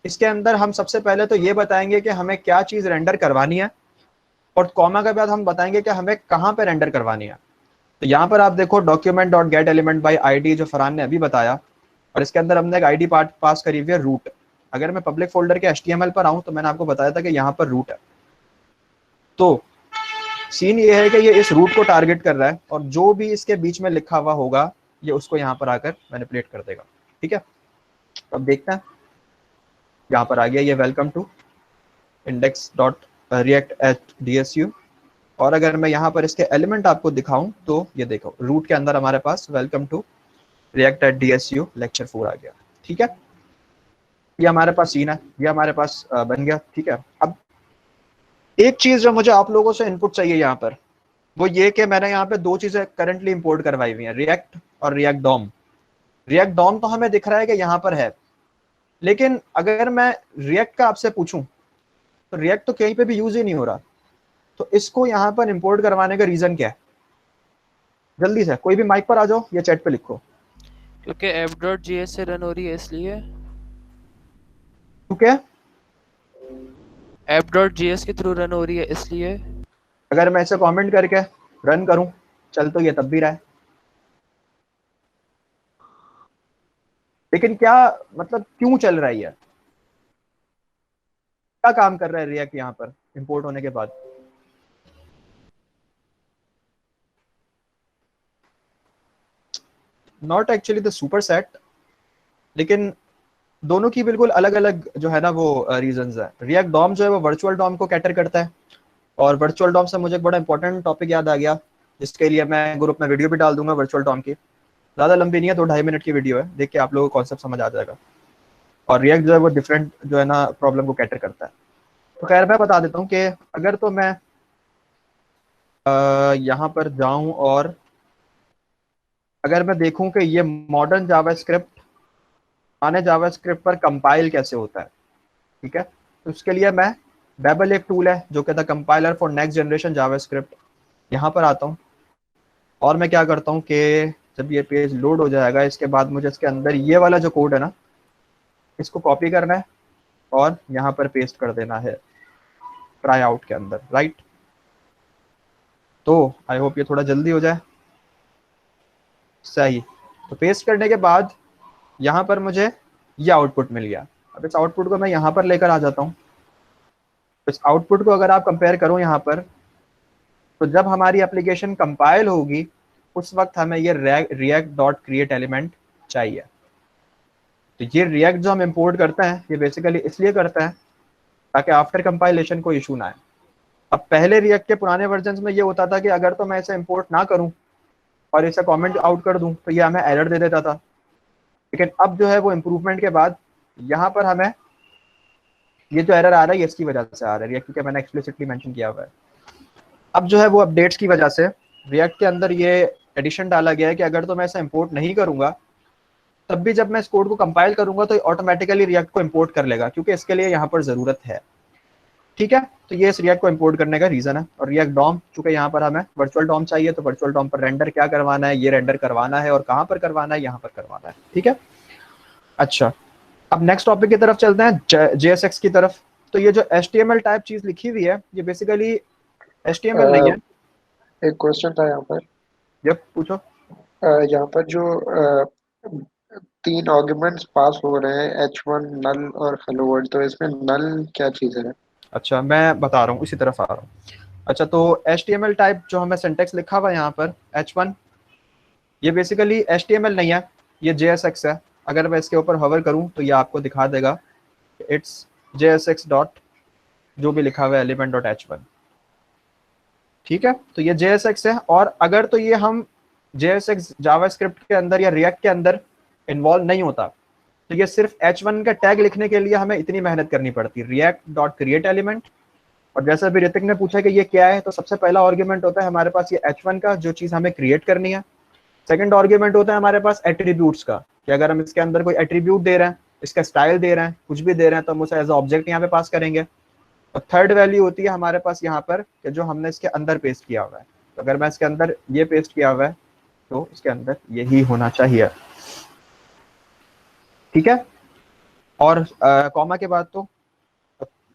इसके अंदर हम सबसे पहले तो ये बताएंगे कि हमें क्या चीज रेंडर करवानी है, और कॉमा के बाद हम बताएंगे कि हमें कहाँ पे रेंडर करवानी है। तो यहाँ पर आप देखो document dot gate element by ID जो फरहान ने अभी बताया, और इसके अंदर हमने एक ID पार्ट पास करी हुई है रूट। अगर मैं पब्लिक फोल्डर के HTML पर आऊँ तो मैंने आपको बताया था कि यहाँ पर रूट है। तो सीन ये है कि ये इस रूट को टारगेट कर रहा है, और जो भी इसके बीच में लिखा हुआ होगा ये उसको यहाँ पर आकर मैनिपुलेट कर देगा, ठीक है। अब देखते हैं, यहाँ पर आ गया ये welcome to index dot React at DSU, और अगर मैं यहाँ पर इसके एलिमेंट आपको दिखाऊं तो ये देखो रूट के अंदर हमारे पास welcome to React at DSU lecture 4 आ गया, ठीक है। ये हमारे पास सीन है, ये हमारे पास बन गया, ठीक है। अब एक चीज जो मुझे आप लोगों से इनपुट चाहिए यहाँ पर, वो ये कि मैंने यहाँ पे दो चीजें करंटली इंपोर्ट करवाई हुई हैं, रिएक्ट और रिएक्ट डॉम। रिएक्ट डॉम तो हमें दिख रहा है कि यहाँ पर है, लेकिन अगर मैं रिएक्ट का आपसे पूछूं तो रिएक्ट तो कहीं पे भी यूज ही नहीं हो रहा। तो इसको यहाँ पर इंपोर्ट करवाने का रीजन क्या है? जल्दी से कोई भी माइक पर आ जाओ या चैट पे लिखो। क्योंकि app.js से रन हो रही है इसलिए, क्योंकि app.js के थ्रू रन हो रही है इसलिए। अगर मैं इसे कमेंट करके रन करूं, चल तो ये तब भी रहा है, लेकिन क्या मतलब क्यों चल रहा है? ये क्या काम कर रहा है रिएक्ट यहाँ पर इंपोर्ट होने के बाद? Not actually the super set, लेकिन दोनों की बिल्कुल अलग अलग जो है ना वो रीजंस है। रिएक्ट डॉम जो है वो वर्चुअल डॉम को कैटर करता है, और वर्चुअल डॉम से मुझे एक बड़ा इंपॉर्टेंट टॉपिक याद आ गया, जिसके लिए मैं ग्रुप में वीडियो भी डाल दूंगा वर्चुअल डॉम की। ज़्यादा लंबी नहीं है, 2-2.5 मिनट की वीडियो है, देख के आप लोगों को कॉन्सेप्ट समझ आ जाएगा। और रिएक्ट जो है वो डिफरेंट जो है ना प्रॉब्लम को कैटर करता है। तो खैर मैं बता देता हूँ कि अगर तो मैं यहाँ पर जाऊँ और अगर मैं देखूँ कि ये मॉडर्न जावास्क्रिप्ट आने जावास्क्रिप्ट पर कंपाइल कैसे होता है, ठीक है। तो उसके लिए मैं बेबल एक टूल है जो कहता है compiler for next generation JavaScript, यहाँ पर आता हूँ और मैं क्या करता हूँ कि जब ये पेज लोड हो जाएगा, इसके बाद मुझे इसके अंदर ये वाला जो कोड है ना, इसको कॉपी करना है और यहाँ पर पेस्ट कर देना है ट्राई आउट के अंदर, राइट। तो आई होप ये थोड़ा जल्दी हो जाए। सही, तो पेस्ट करने के बाद यहाँ पर मुझे ये आउटपुट मिल गया। अब इस आउटपुट को मैं यहाँ पर लेकर आ जाता हूँ। इस आउटपुट को अगर आप कंपेयर करो यहाँ पर, तो जब हमारी एप्लीकेशन कंपाइल होगी उस वक्त हमें ये रिएक्ट डॉट क्रिएट एलिमेंट चाहिए। तो ये रिएक्ट जो हम इंपोर्ट करते हैं ये बेसिकली इसलिए करते हैं ताकि आफ्टर कंपाइलेशन कोई इशू ना आए। अब पहले रिएक्ट के पुराने वर्जन में ये होता था कि अगर तो मैं इसे इंपोर्ट ना करूं और इसे कमेंट आउट कर दूं तो ये हमें एरर दे देता था। लेकिन अब जो है वो इम्प्रूवमेंट के बाद यहाँ पर हमें ये जो एरर आ रहा है ये इसकी वजह से आ रहा है, क्योंकि मैंने एक्सप्लिसिटली मेंशन किया हुआ है। अब जो है वो अपडेट्स की वजह से रिएक्ट के अंदर ये एडिशन डाला गया है कि अगर तो मैं इसे इंपोर्ट नहीं करूंगा तब भी जब मैं इस कोड को कंपाइल करूंगा तो ऑटोमेटिकली रिएक्ट को इंपोर्ट कर लेगा, क्योंकि इसके लिए यहाँ पर ज़रूरत है। ठीक है, तो ये इस रिएक्ट को इंपोर्ट करने का रीज़न है। और रिएक्ट डॉम, चूंकि यहाँ पर हमें वर्चुअल डॉम चाहिए तो वर्चुअल डॉम पर रेंडर क्या करवाना है, ये रेंडर करवाना है और कहाँ पर करवाना है, यहाँ पर करवाना है। ठीक है, अच्छा अब नेक्स्ट टॉपिक की तरफ चलते हैं, JSX की तरफ। तो ये जो HTML टाइप चीज़ लिखी हुई है ये बेसिकली HTML नहीं है। एक क्वेश्चन था यहाँ पर। जब पूछो। यहाँ पर जो 3 आर्गुमेंट्स पास हो रहे हैं, H1 नल और हेलो वर्ल्ड, तो इसमें नल क्या चीज़ है? अच्छा मैं बता रहा हूँ, इसी तरफ आ रहा हूँ। अच्छा तो HTML टाइप जो हमें सिंटेक्स लिखा हुआ है यहाँ पर H1, ये बेसिकली HTML नहीं है, ये JSX है। अगर मैं इसके ऊपर होवर करूँ तो ये आपको दिखा देगा इट्स JSX डॉट जो भी लिखा हुआ है element.h1। ठीक है, तो ये JSX है। और अगर तो ये हम JSX जावास्क्रिप्ट के अंदर या रिएक्ट के अंदर इन्वॉल्व नहीं होता तो ये सिर्फ H1 का टैग लिखने के लिए हमें इतनी मेहनत करनी पड़ती, react.create element। और जैसा भी ऋतिक ने पूछा कि ये क्या है, तो सबसे पहला आर्गुमेंट होता है हमारे पास ये H1 का, जो चीज़ हमें क्रिएट करनी है। सेकंड आर्गुमेंट होता है हमारे पास एट्रीब्यूट्स का, कि अगर हम इसके अंदर कोई एट्रीब्यूट दे रहे हैं, इसका स्टाइल दे रहे हैं, कुछ भी दे रहे हैं, तो हम उसे एज ऑब्जेक्ट यहाँ पे पास करेंगे। और थर्ड वैल्यू होती है हमारे पास यहाँ पर कि जो हमने इसके अंदर पेस्ट किया हुआ है। तो अगर मैं इसके अंदर ये पेस्ट किया हुआ है तो इसके अंदर यही होना चाहिए। ठीक है, और कॉमा के बाद तो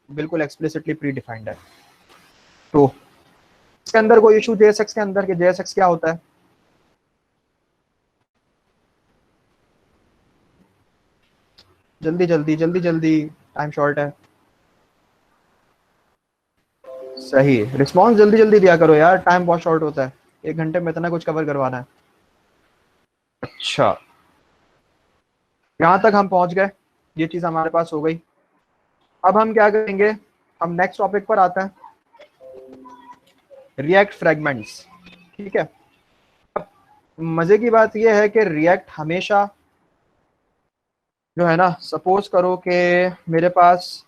बिल्कुल एक्सप्लिसिटली प्री डिफाइंड है। तो इसके अंदर कोई इशू JSX के अंदर कि JSX क्या होता है? जल्दी जल्दी जल्दी जल्दी, टाइम शॉर्ट है। सही रिस्पॉन्स जल्दी जल्दी दिया करो यार, टाइम बहुत शॉर्ट होता है, 1 घंटे में इतना कुछ कवर करवाना है। अच्छा यहाँ तक हम पहुंच गए, ये चीज़ हमारे पास हो गई। अब हम क्या करेंगे, हम नेक्स्ट टॉपिक पर आते हैं, रिएक्ट फ्रेगमेंट्स। ठीक है, अब मजे की बात यह है कि रिएक्ट हमेशा जो है ना, सपोज करो कि मेरे पास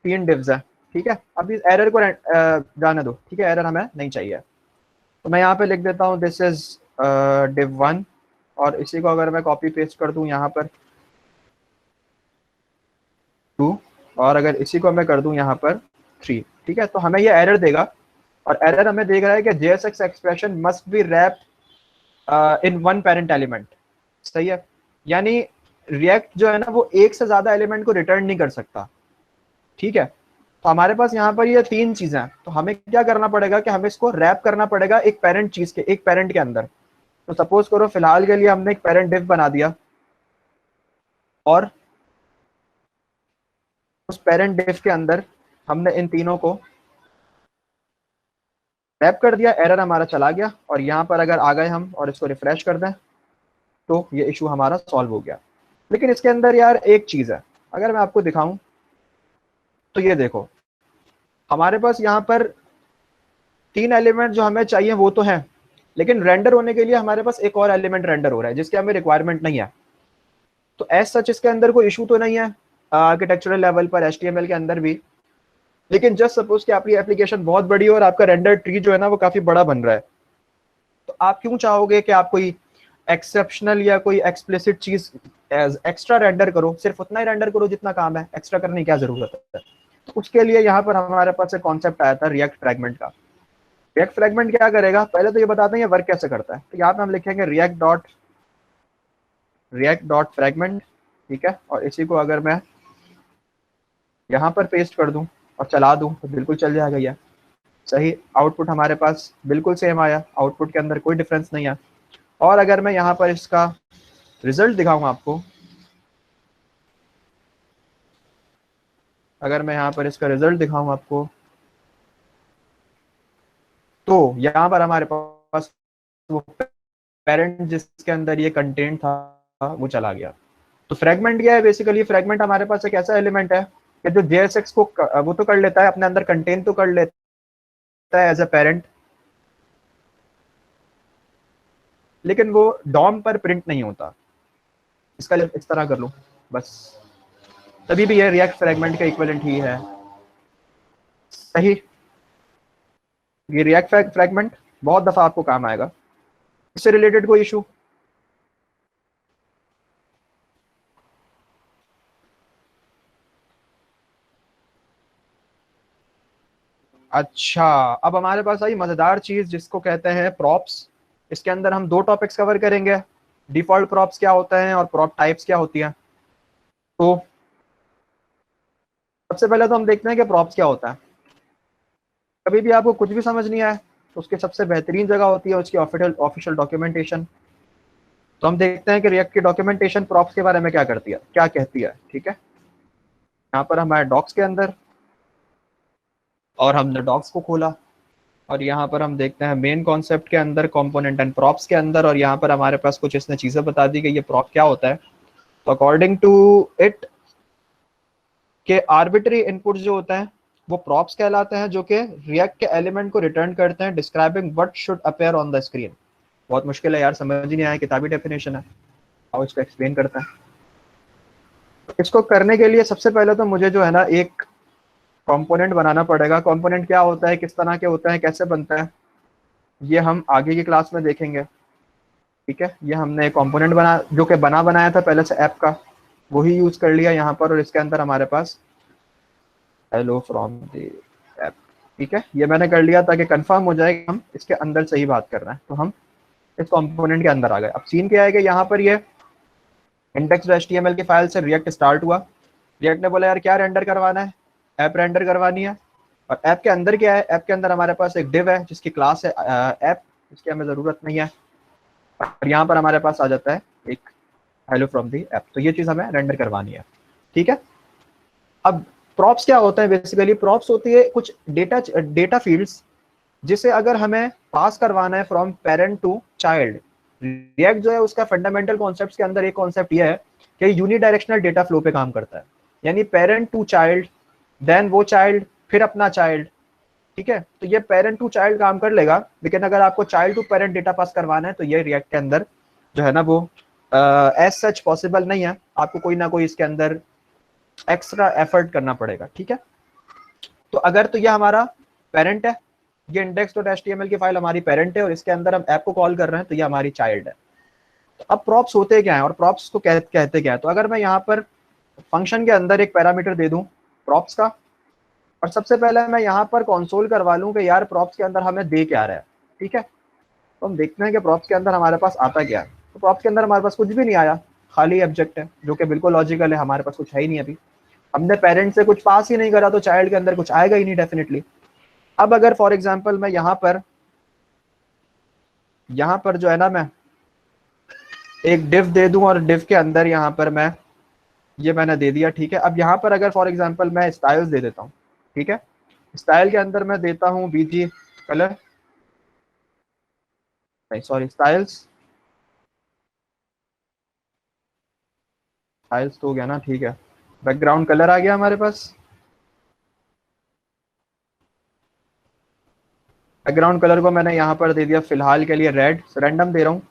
3 डिव्स है। ठीक है, अब इस एरर को जाने दो। ठीक है, एरर हमें नहीं चाहिए, तो मैं यहाँ पे लिख देता हूँ दिस इज div 1 और इसी को अगर मैं कॉपी पेस्ट कर दूं यहाँ पर 2 और अगर इसी को मैं कर दूं यहाँ पर 3। ठीक है, तो हमें ये एरर देगा और एरर हमें देख रहा है कि JSX expression must be wrap in 1 parent element. सही है, यानी रिएक्ट जो है ना वो एक से ज्यादा एलिमेंट को रिटर्न नहीं कर सकता। ठीक है, तो हमारे पास यहाँ पर ये 3 चीजें हैं, तो हमें क्या करना पड़ेगा कि हमें इसको रैप करना पड़ेगा एक पेरेंट चीज के, एक पेरेंट के अंदर। तो सपोज करो फिलहाल के लिए हमने एक पेरेंट डिव बना दिया और उस पेरेंट डिव के अंदर हमने इन तीनों को रैप कर दिया, एरर हमारा चला गया। और यहाँ पर अगर आ गए हम और इसको रिफ्रेश कर दें तो ये इशू हमारा सॉल्व हो गया। लेकिन इसके अंदर यार एक चीज है, अगर मैं आपको दिखाऊं तो ये देखो हमारे पास यहाँ पर 3 एलिमेंट जो हमें चाहिए वो तो है, लेकिन रेंडर होने के लिए हमारे पास एक और एलिमेंट रेंडर हो रहा है जिसकी हमें रिक्वायरमेंट नहीं है। तो एज सच इसके अंदर कोई इशू तो नहीं है आर्किटेक्चरल लेवल पर HTML के अंदर भी। लेकिन जस्ट सपोज कि आपकी एप्लीकेशन बहुत बड़ी है और आपका रेंडर ट्री जो है ना वो काफी बड़ा बन रहा है, तो आप क्यों चाहोगे कि आप कोई एक्सेप्शनल या कोई एक्सप्लिसिट चीज एक्स्ट्रा रेंडर करो? सिर्फ उतना ही रेंडर करो जितना काम है, एक्स्ट्रा करने की क्या जरूरत है? तो उसके लिए यहाँ पर हमारे पास एक कॉन्सेप्ट आया था रिएक्ट फ्रैगमेंट का। रिएक्ट फ्रैगमेंट क्या करेगा, पहले तो ये बताते हैं ये वर्क कैसे करता है। तो यहाँ पे हम लिखेंगे रिएक्ट डॉट फ्रैगमेंट। ठीक है, और इसी को अगर मैं यहाँ पर पेस्ट कर दूं और चला दूं तो बिल्कुल चल जाएगा ये। सही, आउटपुट हमारे पास बिल्कुल सेम आया, आउटपुट के अंदर कोई डिफरेंस नहीं है। और अगर मैं यहाँ पर इसका रिजल्ट दिखाऊं आपको, अगर मैं यहाँ पर इसका रिजल्ट दिखाऊं आपको तो यहाँ पर हमारे पास वो पेरेंट जिसके अंदर ये कंटेंट था वो चला गया। तो फ्रैगमेंट क्या है बेसिकली? फ्रैगमेंट हमारे पास एक ऐसा एलिमेंट है कि जो JSX को वो तो कर लेता है, अपने अंदर कंटेन तो कर लेता है एज ए पेरेंट, लेकिन वो डॉम पर प्रिंट नहीं होता। इसका इस तरह कर लूँ बस, तभी भी ये रिएक्ट फ्रेगमेंट का इक्विवेलेंट ही है। सही, ये रिएक्ट फ्रेगमेंट बहुत दफा आपको काम आएगा। इससे रिलेटेड कोई इशू? अच्छा, अब हमारे पास आई मजेदार चीज जिसको कहते हैं प्रॉप्स। इसके अंदर हम दो टॉपिक्स कवर करेंगे, डिफॉल्ट प्रॉप्स क्या होता है और प्रॉप टाइप्स क्या होती हैं। तो सबसे पहले तो हम देखते हैं कि प्रॉप्स क्या होता है। कभी भी आपको कुछ भी समझ नहीं आए तो उसकी सबसे बेहतरीन जगह होती है उसकी ऑफिशियल डॉक्यूमेंटेशन। तो हम देखते हैं कि रिएक्ट की डॉक्यूमेंटेशन प्रॉप्स के बारे में क्या करती है, क्या कहती है। ठीक है, यहाँ पर हमारे डॉक्स के अंदर, और हमने डॉक्स को खोला और यहाँ पर हम देखते हैं मेन कॉन्सेप्ट के अंदर कंपोनेंट एंड प्रॉप्स के अंदर, और यहाँ पर हमारे पास कुछ इसने चीज़ें बता दी कि ये प्रॉप क्या होता है। तो अकॉर्डिंग टू इट के आर्बिट्री इनपुट्स जो होते हैं वो प्रॉप्स कहलाते हैं, जो कि रिएक्ट के एलिमेंट को रिटर्न करते हैं describing what should appear on the screen. बहुत मुश्किल है यार, समझ ही नहीं आया, किताबी डेफिनेशन है। आओ इसको एक्सप्लेन करते हैं। इसको करने के लिए सबसे पहले तो मुझे जो है ना एक कंपोनेंट बनाना पड़ेगा। कंपोनेंट क्या होता है, किस तरह के होते हैं, कैसे बनता है, ये हम आगे की क्लास में देखेंगे। ठीक है, ये हमने कंपोनेंट बना जो कि बनाया था पहले से ऐप का, वही यूज कर लिया यहाँ पर, और इसके अंदर हमारे पास हेलो फ्रॉम द ऐप। ठीक है, ये मैंने कर लिया ताकि कंफर्म हो जाए कि हम इसके अंदर से ही बात कर रहे हैं। तो हम इस कंपोनेंट के अंदर आ गए। अब सीन क्या है कि यहाँ पर ये index.html की फाइल से रिएक्ट स्टार्ट हुआ। रिएक्ट ने बोला यार क्या रेंडर करवाना है, ऐप रेंडर करवानी है। और ऐप के अंदर क्या है, ऐप के अंदर हमारे पास एक डिव है जिसकी क्लास है ऐप, जिसकी हमें ज़रूरत नहीं है। और यहाँ पर हमारे पास आ जाता है एक हेलो फ्रॉम दी ऐप। तो ये चीज़ हमें रेंडर करवानी है। ठीक है, अब प्रॉप्स क्या होता है, बेसिकली प्रॉप्स होती है कुछ डेटा फील्ड्स जिसे अगर हमें पास करवाना है from parent to child. React जो है उसका फंडामेंटल कॉन्सेप्ट्स के अंदर एक कॉन्सेप्ट ये है कि यूनिडायरेक्शनल डेटा फ्लो पे काम करता है, यानी पेरेंट टू चाइल्ड, देन वो चाइल्ड, फिर अपना चाइल्ड। ठीक है, तो ये पेरेंट टू चाइल्ड काम कर लेगा, लेकिन अगर आपको child to parent data pass करवाना है तो ये रिएक्ट के अंदर जो है ना वो एज सच पॉसिबल नहीं है। आपको कोई ना कोई इसके अंदर एक्स्ट्रा एफर्ट करना पड़ेगा। ठीक है, तो अगर तो ये हमारा पेरेंट है, ये index.html की फाइल हमारी पेरेंट है और इसके अंदर हम ऐप को कॉल कर रहे हैं, तो ये हमारी चाइल्ड है। तो अब प्रॉप्स होते क्या है और प्रॉप्स को कहते क्या है। तो अगर मैं यहाँ पर फंक्शन के अंदर एक पैरामीटर दे दूं प्रॉप्स का, और सबसे पहले मैं यहाँ पर कंसोल करवा लूँ कि यार प्रॉप्स के अंदर हमें दे क्या रहा है। ठीक है, तो हम देखते हैं कि प्रॉप्स के अंदर हमारे पास आता क्या है। तो प्रॉप्स के अंदर हमारे पास कुछ भी नहीं आया, खाली ऑब्जेक्ट है, जो कि बिल्कुल लॉजिकल है, हमारे पास कुछ है ही नहीं। अभी हमने पेरेंट से कुछ पास ही नहीं करा तो चाइल्ड के अंदर कुछ आएगा ही नहीं डेफिनेटली। अब अगर फॉर एग्जांपल मैं यहाँ पर जो है ना मैं एक डिव दे दूं और डिव के अंदर यहाँ पर मैं ये मैंने दे दिया। ठीक है, अब यहाँ पर अगर फॉर एग्जांपल मैं स्टाइल्स दे देता हूँ। ठीक है, स्टाइल के अंदर मैं देता हूँ बीजी कलर, नहीं सॉरी स्टाइल्स तो हो गया ना। ठीक है, बैकग्राउंड कलर आ गया हमारे पास। बैकग्राउंड कलर को मैंने यहाँ पर दे दिया फिलहाल के लिए रेड, रैंडम दे रहा हूँ।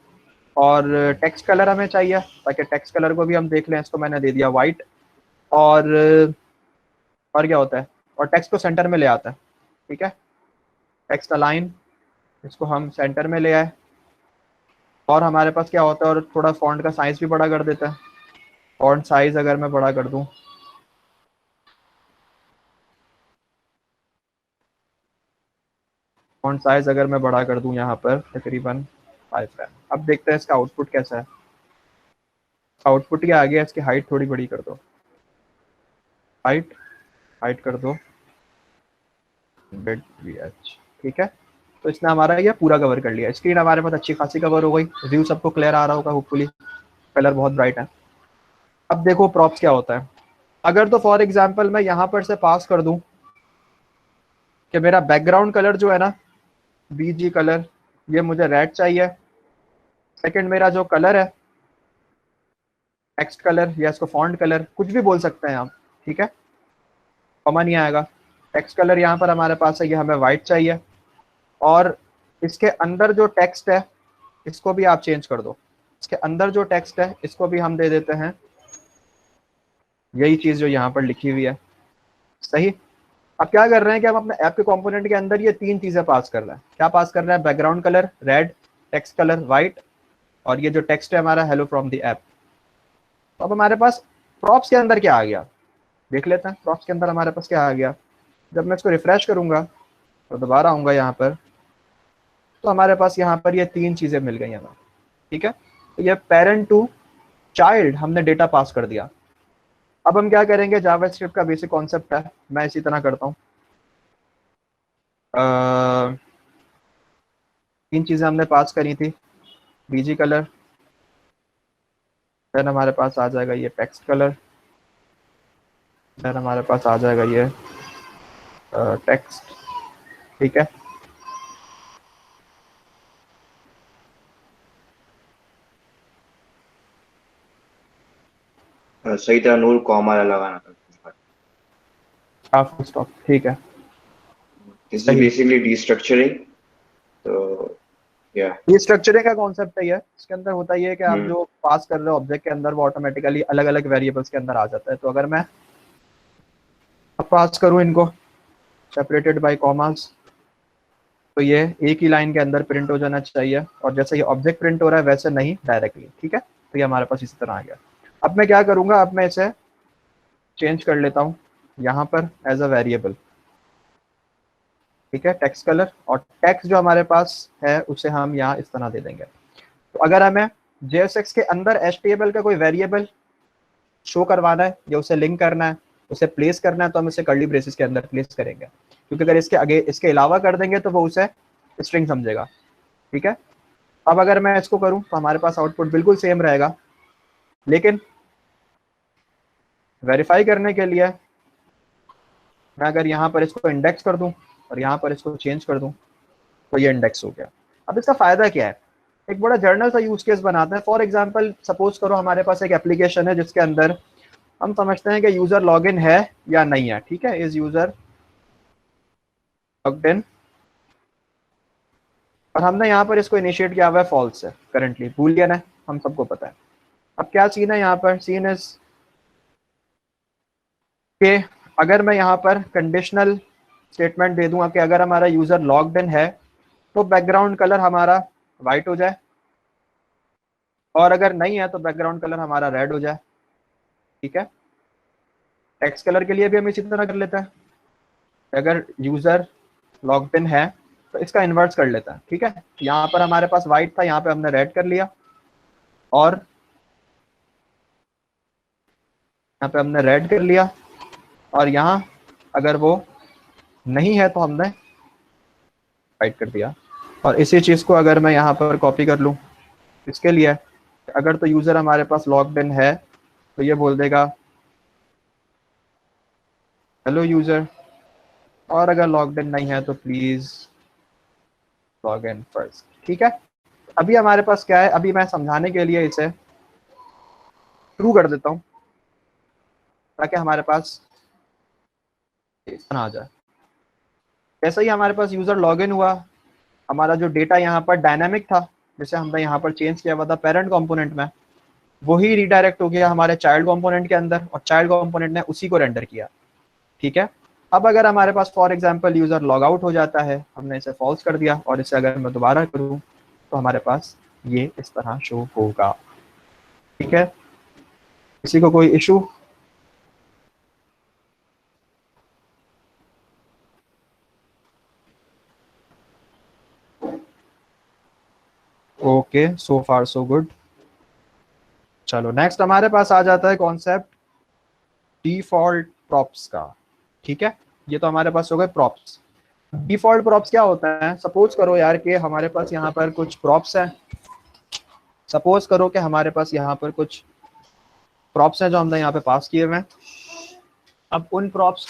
और टेक्स्ट कलर हमें चाहिए ताकि टेक्स्ट कलर को भी हम देख लें, इसको मैंने दे दिया वाइट। और क्या होता है, और टेक्स्ट को सेंटर में ले आता है। ठीक है, टेक्स्ट अलाइन, इसको हम सेंटर में ले आए। और हमारे पास क्या होता है, और थोड़ा फॉन्ट का साइज भी बड़ा कर देता है। फॉन्ट साइज अगर मैं बड़ा कर दूं, फॉन्ट साइज अगर मैं बड़ा कर दूं यहाँ पर तकरीबन 5 है। अब देखते हैं इसका आउटपुट कैसा है। आउटपुट के आगे इसकी हाइट थोड़ी बड़ी कर दो, हाइट कर दो 100 ठीक है, तो इसने हमारा ये पूरा कवर कर लिया। स्क्रीन हमारे पास अच्छी खासी कवर हो गई। व्यू सबको क्लियर आ रहा होगा होपफुली, कलर बहुत ब्राइट है। अब देखो प्रॉप्स क्या होता है। अगर तो फॉर एग्जांपल मैं यहाँ पर से पास कर दूं कि मेरा बैकग्राउंड कलर जो है ना बीजी कलर, ये मुझे रेड चाहिए। सेकंड मेरा जो कलर है टेक्स्ट कलर या इसको फॉन्ट कलर कुछ भी बोल सकते हैं आप। ठीक है, कॉमा नहीं आएगा। टेक्स्ट कलर यहाँ पर हमारे पास है, ये हमें वाइट चाहिए। और इसके अंदर जो टेक्स्ट है इसको भी आप चेंज कर दो। इसके अंदर जो टेक्स्ट है इसको भी हम दे देते हैं यही चीज़ जो यहाँ पर लिखी हुई है। सही। अब क्या कर रहे हैं कि हम अपने ऐप के कंपोनेंट के अंदर ये तीन चीज़ें पास कर रहे हैं। क्या पास कर रहे हैं? Background colour red, text colour white, और ये जो टेक्स्ट है हमारा हेलो फ्रॉम द ऐप। तो अब हमारे पास प्रॉप्स के अंदर क्या आ गया देख लेते हैं। प्रॉप्स के अंदर हमारे पास क्या आ गया? जब मैं इसको रिफ्रेश करूंगा तो दोबारा आऊंगा यहाँ पर, तो हमारे पास यहाँ पर ये तीन चीज़ें मिल गई हमें। ठीक है, तो ये पेरेंट टू चाइल्ड हमने डेटा पास कर दिया। अब हम क्या करेंगे? जावास्क्रिप्ट का बेसिक कॉन्सेप्ट है, मैं इसी तरह करता हूँ। तीन चीज़ें हमने पास करी थी, बीजी कलर, फिर हमारे पास आ जाएगा ये टेक्स्ट कलर, फिर हमारे पास आ जाएगा ये टेक्स्ट। ठीक है, सही तरह नूर कॉमा लगाना था। आप फुल स्टॉप। ठीक है, दिस इज सही। बेसिकली डीस्ट्रक्चरिंग। तो या ये स्ट्रक्चरिंग का कॉन्सेप्ट है ये। इसके अंदर होता ये है कि आप जो पास कर रहे हो ऑब्जेक्ट के अंदर वो ऑटोमेटिकली अलग अलग वेरिएबल्स के अंदर आ जाता है। तो अगर मैं अब पास करूं इनको सेपरेटेड बाय कॉमास, तो ये एक ही लाइन के अंदर प्रिंट हो जाना चाहिए, और जैसे ये ऑब्जेक्ट प्रिंट हो रहा है वैसे नहीं डायरेक्टली। ठीक है, तो ये हमारे पास इसी तरह आ गया। अब मैं क्या करूंगा? अब मैं इसे चेंज कर लेता हूँ यहाँ पर एज अ वेरिएबल। ठीक है, टेक्स्ट कलर, और टेक्स्ट जो हमारे पास है उसे हम यहाँ इस तरह दे देंगे। तो अगर हमें JSX के अंदर HTML का कोई वेरिएबल शो करवाना है या उसे लिंक करना है, उसे प्लेस करना है, तो हम इसे कर्ली ब्रेसेस के अंदर प्लेस करेंगे, क्योंकि अगर इसके आगे इसके अलावा कर देंगे तो वो उसे स्ट्रिंग समझेगा। ठीक है, अब अगर मैं इसको करूं तो हमारे पास आउटपुट बिल्कुल सेम रहेगा, लेकिन वेरीफाई करने के लिए मैं अगर यहाँ पर इसको इंडेक्स कर दूं और यहाँ पर इसको चेंज कर दूं तो ये इंडेक्स हो गया। अब इसका फायदा क्या है? एक बड़ा जर्नल सा यूज केस बनाते हैं। फॉर एग्जांपल सपोज करो हमारे पास एक एप्लीकेशन है जिसके अंदर हम समझते हैं कि यूजर लॉगिन है या नहीं है। ठीक है, इज यूजर लॉग्ड इन, और हमने यहाँ पर इसको इनिशिएट किया हुआ है फॉल्स है, करंटली बूलियन है, हम सबको पता है। अब क्या सीन है यहाँ पर? सीन इज कि अगर मैं यहाँ पर कंडीशनल स्टेटमेंट दे दूंगा कि अगर हमारा यूजर लॉग्ड इन है तो बैकग्राउंड कलर हमारा वाइट हो जाए, और अगर नहीं है तो बैकग्राउंड कलर हमारा रेड हो जाए। ठीक है, टेक्स्ट कलर के लिए भी हम इसी तरह कर लेते हैं। अगर यूजर लॉग्ड इन है तो इसका इन्वर्स कर लेता है। ठीक है, यहाँ पर हमारे पास वाइट था, यहाँ पे हमने रेड कर लिया, और यहाँ पे हमने रेड कर लिया, और यहाँ अगर वो नहीं है तो हमने वाइट कर दिया। और इसी चीज़ को अगर मैं यहाँ पर कॉपी कर लूँ इसके लिए, अगर तो यूज़र हमारे पास लॉग्ड इन है तो ये बोल देगा हेलो यूज़र, और अगर लॉग्ड इन नहीं है तो प्लीज़ लॉग इन फर्स्ट। ठीक है, अभी हमारे पास क्या है? अभी मैं समझाने के लिए इसे ट्रू कर देता हूँ ताकि हमारे पास आ जाए। जैसे ही हमारे पास यूज़र लॉगिन हुआ, हमारा जो डेटा यहाँ पर डायनामिक था जिसे हमने यहाँ पर चेंज किया हुआ था पेरेंट कंपोनेंट में, वही रिडायरेक्ट हो गया हमारे चाइल्ड कंपोनेंट के अंदर, और चाइल्ड कंपोनेंट ने उसी को रेंडर किया। ठीक है, अब अगर हमारे पास for example user log out हो जाता है, हमने इसे फॉल्स कर दिया, और इसे अगर मैं दोबारा करूँ तो हमारे पास ये इस तरह शो होगा। ठीक है, किसी को कोई इशू? ओके, सो फार सो गुड। चलो नेक्स्ट हमारे पास आ जाता है कॉन्सेप्ट डिफॉल्ट प्रॉप्स का। ठीक है, ये तो हमारे पास हो गए प्रॉप्स। डिफॉल्ट प्रॉप्स क्या होता है? सपोज करो यार कि हमारे पास यहाँ पर कुछ प्रॉप्स हैं, सपोज करो कि हमारे पास यहाँ पर कुछ प्रॉप्स हैं जो हमने यहाँ पे पास किए हुए हैं। अब उन प्रॉप्स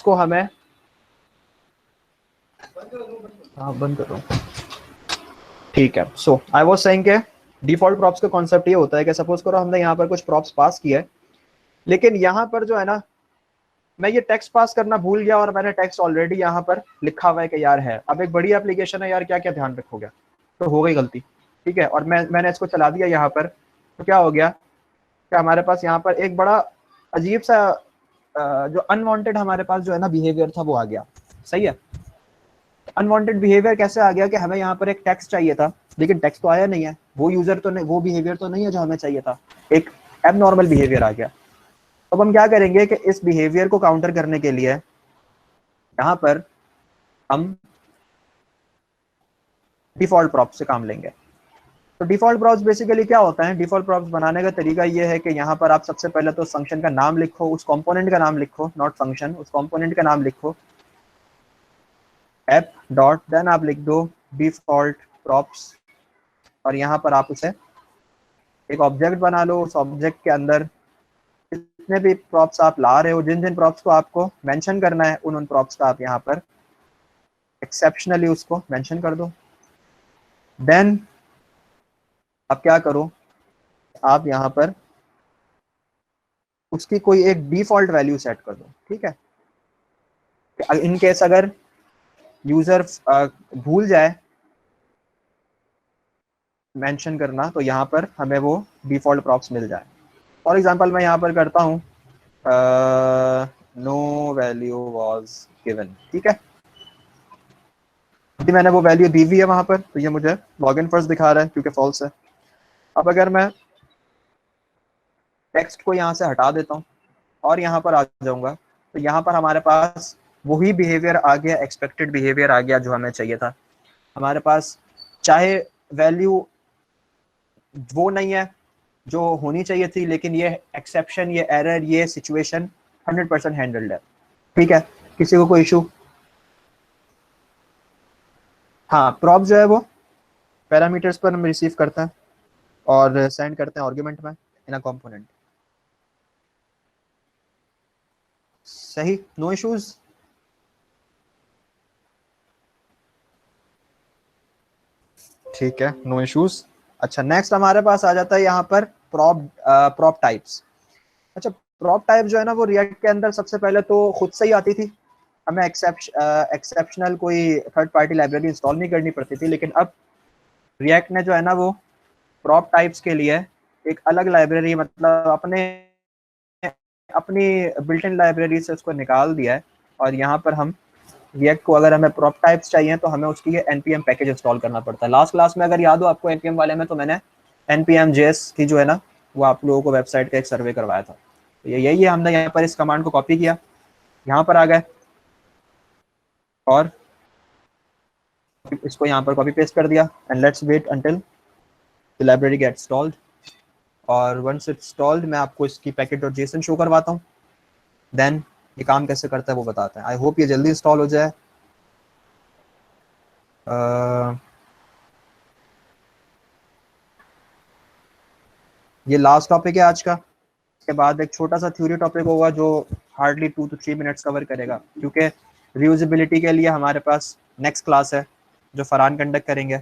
को हमें बंद कर दो। ठीक है, सो आई वाज सेइंग के डिफॉल्ट प्रॉप्स का कॉन्सेप्ट ये होता है कि सपोज करो हमने यहाँ पर कुछ प्रॉप्स पास किए, लेकिन यहाँ पर जो है ना, मैं ये टेक्स्ट पास करना भूल गया और मैंने टेक्स्ट ऑलरेडी यहाँ पर लिखा हुआ है कि यार है। अब एक बड़ी एप्लीकेशन है यार, क्या क्या ध्यान रखोगे? तो हो गई गलती, ठीक है। और मैंने इसको चला दिया यहाँ पर, तो क्या हो गया कि हमारे पास यहाँ पर एक बड़ा अजीब सा जो अनवांटेड हमारे पास जो है ना बिहेवियर था वो आ गया। सही है, अनवांटेड बिहेवियर कैसे आ गया कि हमें यहाँ पर एक टेक्स्ट चाहिए था लेकिन टेक्स्ट तो आया नहीं है, वो यूजर तो नहीं, वो बिहेवियर तो नहीं है जो हमें चाहिए था, एक एबनॉर्मल बिहेवियर आ गया। अब हम क्या करेंगे कि इस बिहेवियर को काउंटर करने के लिए यहाँ पर हम डिफॉल्ट प्रॉप्स से काम लेंगे। तो डिफॉल्ट प्रॉप्स बेसिकली क्या होता है, डिफॉल्ट प्रॉप्स बनाने का तरीका ये है कि यहाँ पर आप सबसे पहले तो फंक्शन का नाम लिखो, उस कंपोनेंट का नाम लिखो, नॉट फंक्शन, उस कंपोनेंट का नाम लिखो ऐप डॉट, देन आप लिख दो डिफॉल्ट प्रॉप्स, और यहाँ पर आप उसे एक ऑब्जेक्ट बना लो। उस ऑब्जेक्ट के अंदर जितने भी प्रॉप्स आप ला रहे हो, जिन जिन प्रॉप्स को आपको मेंशन करना है, उन प्रॉप्स का आप यहाँ पर एक्सेप्शनली उसको मेंशन कर दो। देन आप क्या करो, आप यहाँ पर उसकी कोई एक डिफॉल्ट वैल्यू सेट कर दो, ठीक है। इन केस अगर यूजर भूल जाए मेंशन करना, तो यहाँ पर हमें वो डिफॉल्ट प्रॉप्स मिल जाए। फॉर एग्जांपल मैं यहाँ पर करता हूँ नो वैल्यू वाज गिवन, ठीक है। यदि मैंने वो वैल्यू दी हुई है वहां पर, तो ये मुझे लॉगिन फर्स्ट दिखा रहा है क्योंकि फॉल्स है। अब अगर मैं टेक्स्ट को यहाँ से हटा देता हूँ और यहाँ पर आ जाऊंगा, तो यहाँ पर हमारे पास वही बिहेवियर आ गया, एक्सपेक्टेड बिहेवियर आ गया जो हमें चाहिए था। हमारे पास चाहे वैल्यू वो नहीं है जो होनी चाहिए थी, लेकिन ये एक्सेप्शन, ये एरर, ये सिचुएशन 100% हैंडल्ड है, ठीक है। किसी को कोई इशू? हाँ, प्रॉप जो है वो पैरामीटर्स पर हम रिसीव करते हैं और सेंड करते हैं आर्गुमेंट में इन अ कंपोनेंट। सही, नो इश्यूज। ठीक है, नो इश्यूज। अच्छा, नेक्स्ट हमारे पास आ जाता है यहाँ पर प्रॉप टाइप्स। अच्छा, प्रॉप टाइप जो है ना वो रिएक्ट के अंदर सबसे पहले तो खुद से ही आती थी, हमें एक्सेप्शनल कोई थर्ड पार्टी लाइब्रेरी इंस्टॉल नहीं करनी पड़ती थी। लेकिन अब रिएक्ट ने जो है ना वो प्रॉप टाइप्स के लिए एक अलग लाइब्रेरी, मतलब अपनी बिल्ट इन लाइब्रेरी से उसको निकाल दिया है। और यहाँ पर हम रिएक्ट को अगर हमें प्रॉप टाइप्स चाहिए तो हमें उसकी ये npm पैकेज इंस्टॉल करना पड़ता है। लास्ट क्लास में अगर याद हो आपको npm वाले में, तो मैंने npm JS की जो है ना वो आप लोगों को वेबसाइट का एक सर्वे करवाया था। तो ये यही है, हमने यहाँ पर इस कमांड को कॉपी किया, यहाँ पर आ गए और इसको यहाँ पर कॉपी पेस्ट कर दिया। And let's wait until the library get installed. और वंस इट्स इंस्टॉल्ड मैं आपको इसकी पैकेट डॉट जेसन शो करवाता हूँ, देन ये काम कैसे करता है वो बताते हैं। आई होप ये जल्दी इंस्टॉल हो जाए। ये लास्ट टॉपिक है आज का। इसके बाद एक छोटा सा थ्योरी टॉपिक होगा जो हार्डली 2 to 3 मिनट्स कवर करेगा, क्योंकि रियूजेबिलिटी के लिए हमारे पास नेक्स्ट क्लास है जो फरहान कंडक्ट करेंगे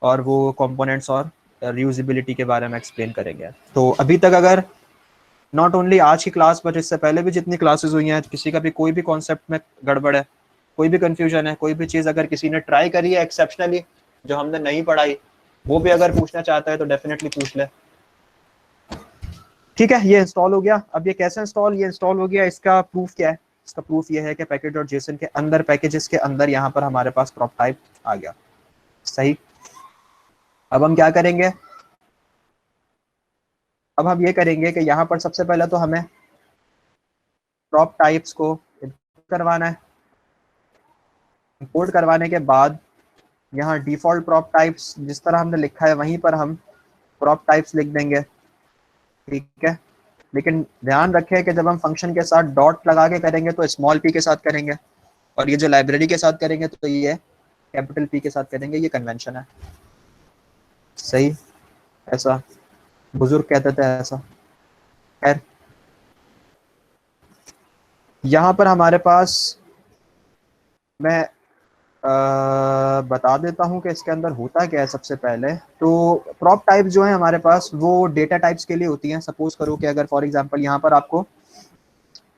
और वो कंपोनेंट्स और रियूजेबिलिटी के बारे में एक्सप्लेन करेंगे। तो अभी तक अगर नॉट ओनली आज की क्लास पर, इससे पहले भी जितनी क्लासेस हुई हैं, किसी का भी कोई भी कॉन्सेप्ट में गड़बड़ है, कोई भी कंफ्यूजन है, कोई भी चीज़ अगर किसी ने ट्राई करी है एक्सेप्शनली जो हमने नहीं पढ़ाई, वो भी अगर पूछना चाहता है तो डेफिनेटली पूछ ले। ठीक है, ये इंस्टॉल हो गया। अब ये कैसे इंस्टॉल, ये इंस्टॉल हो गया, इसका प्रूफ क्या है? इसका प्रूफ ये है कि पैकेज डॉट जेसन के अंदर, पैकेजेस के अंदर यहाँ पर हमारे पास प्रॉप टाइप आ गया। सही, अब हम क्या करेंगे, अब हम ये करेंगे कि यहाँ पर सबसे पहले तो हमें प्रॉप टाइप्स को इंपोर्ट करवाना है। इंपोर्ट करवाने के बाद यहाँ डिफॉल्ट प्रॉप टाइप्स जिस तरह हमने लिखा है वहीं पर हम प्रॉप टाइप्स लिख देंगे, ठीक है। लेकिन ध्यान रखें कि जब हम फंक्शन के साथ डॉट लगा के करेंगे तो स्मॉल p के साथ करेंगे, और ये जो लाइब्रेरी के साथ करेंगे तो ये कैपिटल P के साथ करेंगे। ये कन्वेंशन है। सही, ऐसा बुजुर्ग कहते थे ऐसा। खैर, यहाँ पर हमारे पास मैं बता देता हूँ कि इसके अंदर होता क्या है। सबसे पहले तो प्रॉप टाइप जो है हमारे पास वो डेटा टाइप्स के लिए होती हैं। सपोज करो कि अगर फॉर एग्जांपल यहाँ पर आपको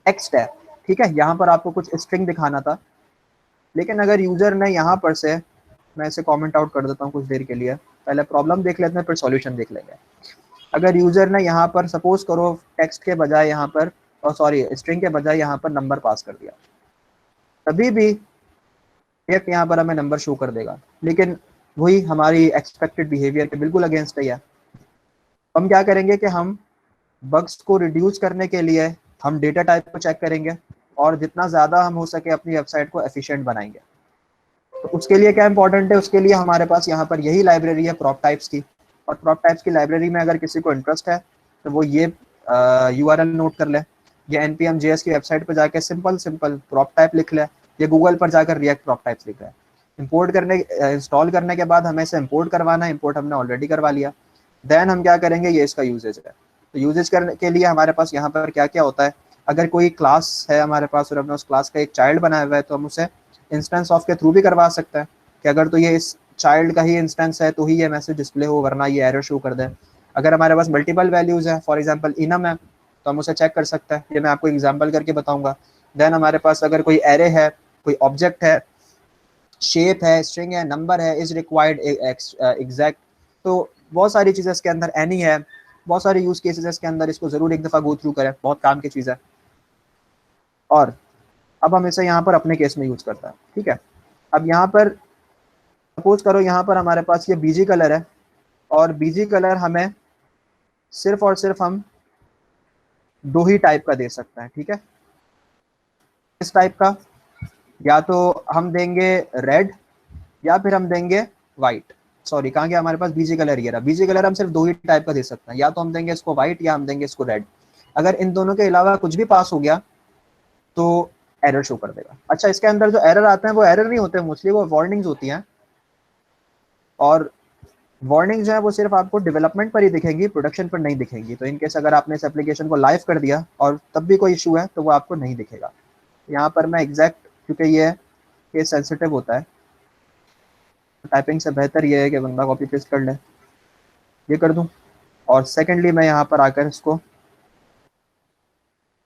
टेक्स्ट है, ठीक है, यहाँ पर आपको कुछ स्ट्रिंग दिखाना था, लेकिन अगर यूजर ने यहाँ पर से मैं इसे कमेंट आउट कर देता हूँ कुछ देर के लिए, पहले प्रॉब्लम देख लेते हैं फिर सॉल्यूशन देख लेंगे। अगर यूजर ने यहाँ पर सपोज करो टेक्स्ट के बजाय यहाँ पर, सॉरी स्ट्रिंग के बजाय यहाँ पर नंबर पास कर दिया, तभी भी एक यहाँ पर हमें नंबर शो कर देगा, लेकिन वही हमारी एक्सपेक्टेड बिहेवियर के बिल्कुल अगेंस्ट है। हम क्या करेंगे कि हम बग्स को रिड्यूस करने के लिए हम डेटा टाइप को चेक करेंगे और जितना ज़्यादा हम हो सके अपनी वेबसाइट को एफिशिएंट बनाएंगे। तो उसके लिए क्या इंपॉर्टेंट है, उसके लिए हमारे पास यहाँ पर यही लाइब्रेरी है प्रॉप टाइप्स की, और प्रॉप टाइप्स की लाइब्रेरी में अगर किसी को इंटरेस्ट है तो वो ये URL नोट कर ले, ये npm.js की वेबसाइट पर जाके सिंपल प्रॉप टाइप लिख ले, ये गूगल पर जाकर रिएक्ट प्रॉप टाइप्स लिख ले। इंपोर्ट करने इंस्टॉल करने के बाद हमें इसे इंपोर्ट करवाना है, इंपोर्ट हमने ऑलरेडी करवा लिया। देन हम क्या करेंगे, ये इसका यूजेज है। तो यूजेज करने के लिए हमारे पास यहाँ पर क्या क्या होता है, अगर कोई क्लास है हमारे पास और हमने उस क्लास का एक चाइल्ड बनाया हुआ है तो हम उसे इंस्टेंस ऑफ के थ्रू भी करवा सकते हैं कि अगर तो ये इस चाइल्ड का ही इंस्टेंस है तो ही ये मैसेज डिस्प्ले हो, वरना ये एरर शो कर दे। अगर हमारे पास मल्टीपल वैल्यूज है, फॉर एग्जांपल इनम है, तो हम उसे चेक कर सकते हैं, ये मैं आपको एग्जांपल करके बताऊंगा। देन हमारे पास अगर कोई एरे है, कोई ऑब्जेक्ट है, शेप है, स्ट्रिंग है, नंबर है, इज रिक्वायर्ड एग्जैक्ट, तो बहुत सारी चीज़ें इसके अंदर, एनी है, बहुत सारे यूज केसेस इसके अंदर, इसको जरूर एक दफ़ा गो थ्रू करें, बहुत काम की चीज़ है। और अब हम इसे यहाँ पर अपने केस में यूज करता है, ठीक है। अब यहाँ पर सपोज करो यहाँ पर हमारे पास ये बीजी कलर है और बीजी कलर हमें सिर्फ और सिर्फ हम दो ही टाइप का दे सकते हैं, ठीक है। इस टाइप का या तो हम देंगे रेड या फिर हम देंगे वाइट, सॉरी कहाँ गया हमारे पास बीजी कलर, ये रहा बीजी कलर, हम सिर्फ दो ही टाइप का दे सकते हैं, या तो हम देंगे इसको वाइट या हम देंगे इसको रेड। अगर इन दोनों के अलावा कुछ भी पास हो गया तो एरर शो कर देगा। अच्छा, इसके अंदर जो एरर आते हैं वो एरर नहीं होते मोस्टली, वो वार्निंग्स होती हैं, और वार्निंग जो है वो सिर्फ आपको डेवलपमेंट पर ही दिखेंगी, प्रोडक्शन पर नहीं दिखेंगी। तो इनकेस अगर आपने इस एप्लीकेशन को लाइव कर दिया और तब भी कोई इशू है तो वो आपको नहीं दिखेगा। यहाँ पर मैं एग्जैक्ट, क्योंकि ये केस सेंसिटिव होता है, टाइपिंग से बेहतर ये है कि बंदा कॉपी पेस्ट कर ले, ये कर दूं। और सेकेंडली मैं यहाँ पर आकर इसको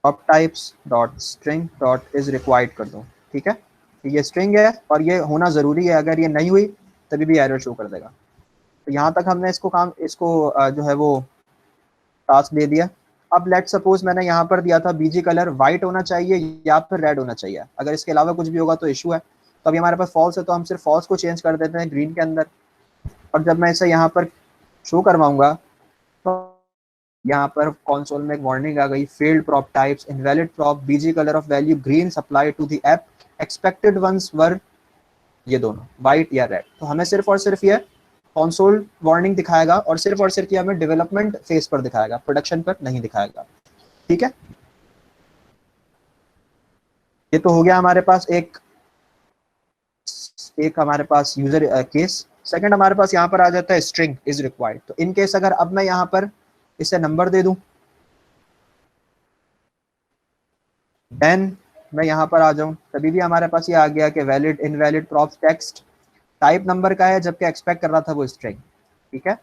prop types dot string dot is required कर दूं, ठीक है। ये स्ट्रिंग है और ये होना ज़रूरी है, अगर ये नहीं हुई तभी भी एरर शो कर देगा। तो यहाँ तक हमने इसको जो है वो टास्क दे दिया। अब लेट सपोज मैंने यहाँ पर दिया था बीजी कलर वाइट होना चाहिए या फिर रेड होना चाहिए, अगर इसके अलावा कुछ भी होगा तो इशू है। तो अभी हमारे पास फॉल्स है तो हम सिर्फ फॉल्स को चेंज कर देते हैं ग्रीन के अंदर, और जब मैं इसे यहाँ पर शो करवाऊंगा तो यहाँ पर कंसोल में एक वार्निंग आ गई, failed prop types, invalid prop, BG colour of value green supply to the app, expected once were ये दोनों वाइट या रेड। तो हमें सिर्फ और सिर्फ ये कंसोल वार्निंग दिखाएगा और सिर्फ ये हमें डेवलपमेंट फेज पर दिखाएगा, प्रोडक्शन पर नहीं दिखाएगा, ठीक है। ये तो हो गया हमारे पास एक हमारे पास यूजर केस। सेकंड हमारे पास यहाँ पर आ जाता है स्ट्रिंग इज रिक्वायर्ड। तो इन केस अगर अब मैं यहाँ पर इसे नंबर दे दूं, देन मैं यहाँ पर आ जाऊं, तभी भी हमारे पास ये आ गया कि valid invalid props text type number का है, जबकि एक्सपेक्ट कर रहा था वो स्ट्रिंग, ठीक है।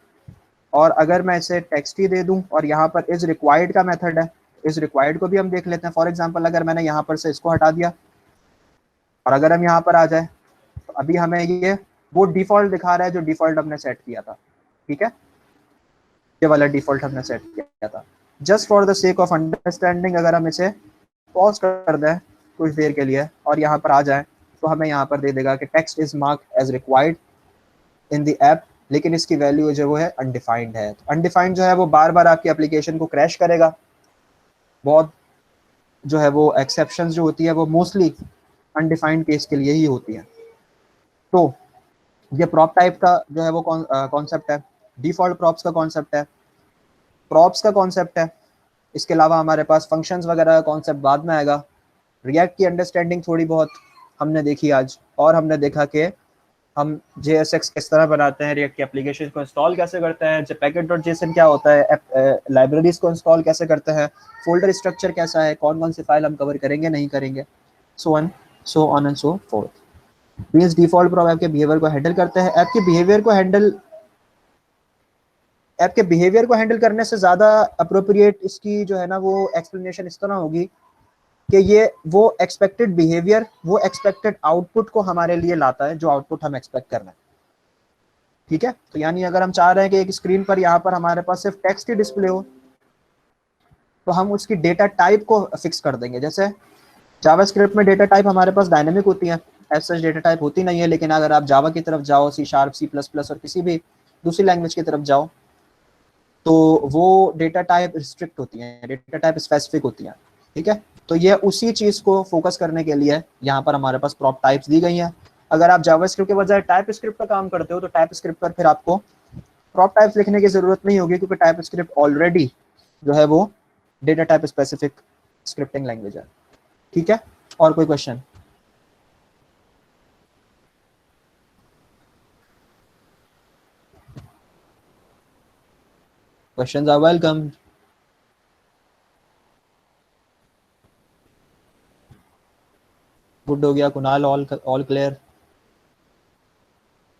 और अगर मैं इसे टेक्स्ट ही दे दूं और यहाँ पर इज रिक्वायर्ड का मेथड है, इज रिक्वायर्ड को भी हम देख लेते हैं। फॉर एग्जांपल अगर मैंने यहाँ पर से इसको हटा दिया और अगर हम यहाँ पर आ जाए तो अभी हमें ये वो डिफॉल्ट दिखा रहा है जो डिफॉल्ट हमने सेट किया था, ठीक है। ये वाला डिफॉल्ट हमने सेट किया था। Just for the sake of understanding अगर हम इसे पॉज कर दें कुछ देर के लिए और यहाँ पर आ जाए तो हमें यहाँ पर दे देगा कि text is marked as required in the app, लेकिन इसकी वैल्यू जो वो है अनडिफाइंड है। तो अनडिफाइंड जो है वो बार बार आपकी एप्लीकेशन को क्रैश करेगा। बहुत जो है वो एक्सेप्शंस जो होती है वो मोस्टली अनडिफाइंड केस के लिए ही होती है। तो ये प्रॉप टाइप का जो है वो कॉन्सेप्ट है, डिफॉल्ट प्रॉप्स का कॉन्सेप्ट है, प्रॉप्स का कॉन्सेप्ट है। इसके अलावा हमारे पास फंक्शंस वगैरह का कॉन्सेप्ट बाद में आएगा। रिएक्ट की अंडरस्टैंडिंग थोड़ी बहुत हमने देखी आज, और हमने देखा कि हम JSX किस तरह बनाते हैं, रिएक्ट की एप्लीकेशन को इंस्टॉल कैसे करते हैं, packet.json क्या होता है, लाइब्रेरीज को इंस्टॉल कैसे करते हैं, फोल्डर स्ट्रक्चर कैसा है, कौन कौन सी फाइल हम कवर करेंगे नहीं करेंगे, so on and so fourth. Means default prop app के बिहेवियर को हैंडल करते हैं। ऐप के बिहेवियर को हैंडल करने से ज़्यादा अप्रोप्रिएट इसकी जो है ना वो एक्सप्लेनेशन इस तरह होगी कि ये वो एक्सपेक्टेड बिहेवियर, वो एक्सपेक्टेड आउटपुट को हमारे लिए लाता है जो आउटपुट हम एक्सपेक्ट कर रहे हैं। ठीक है, तो यानी अगर हम चाह रहे हैं कि एक स्क्रीन पर यहाँ पर हमारे पास सिर्फ टेक्स्ट ही डिस्प्ले हो, तो हम उसकी डेटा टाइप को फिक्स कर देंगे। जैसे जावास्क्रिप्ट में डेटा टाइप हमारे पास डायनेमिक होती है, एज सच डेटा टाइप होती नहीं है, लेकिन अगर आप जावा की तरफ जाओ, C#, C++ और किसी भी दूसरी लैंग्वेज की तरफ जाओ, तो वो डेटा टाइप रिस्ट्रिक्ट होती हैं, डेटा टाइप स्पेसिफिक होती हैं। ठीक है, तो ये उसी चीज को फोकस करने के लिए यहाँ पर हमारे पास प्रॉप टाइप्स दी गई हैं। अगर आप जावास्क्रिप्ट के बजाय टाइप स्क्रिप्ट का काम करते हो, तो टाइप स्क्रिप्ट पर फिर आपको प्रॉप टाइप्स लिखने की जरूरत नहीं होगी, क्योंकि टाइप स्क्रिप्ट ऑलरेडी जो है वो data type specific scripting language है। ठीक है, और कोई question? Questions are welcome. Good हो गया कुणाल, ऑल क्लियर।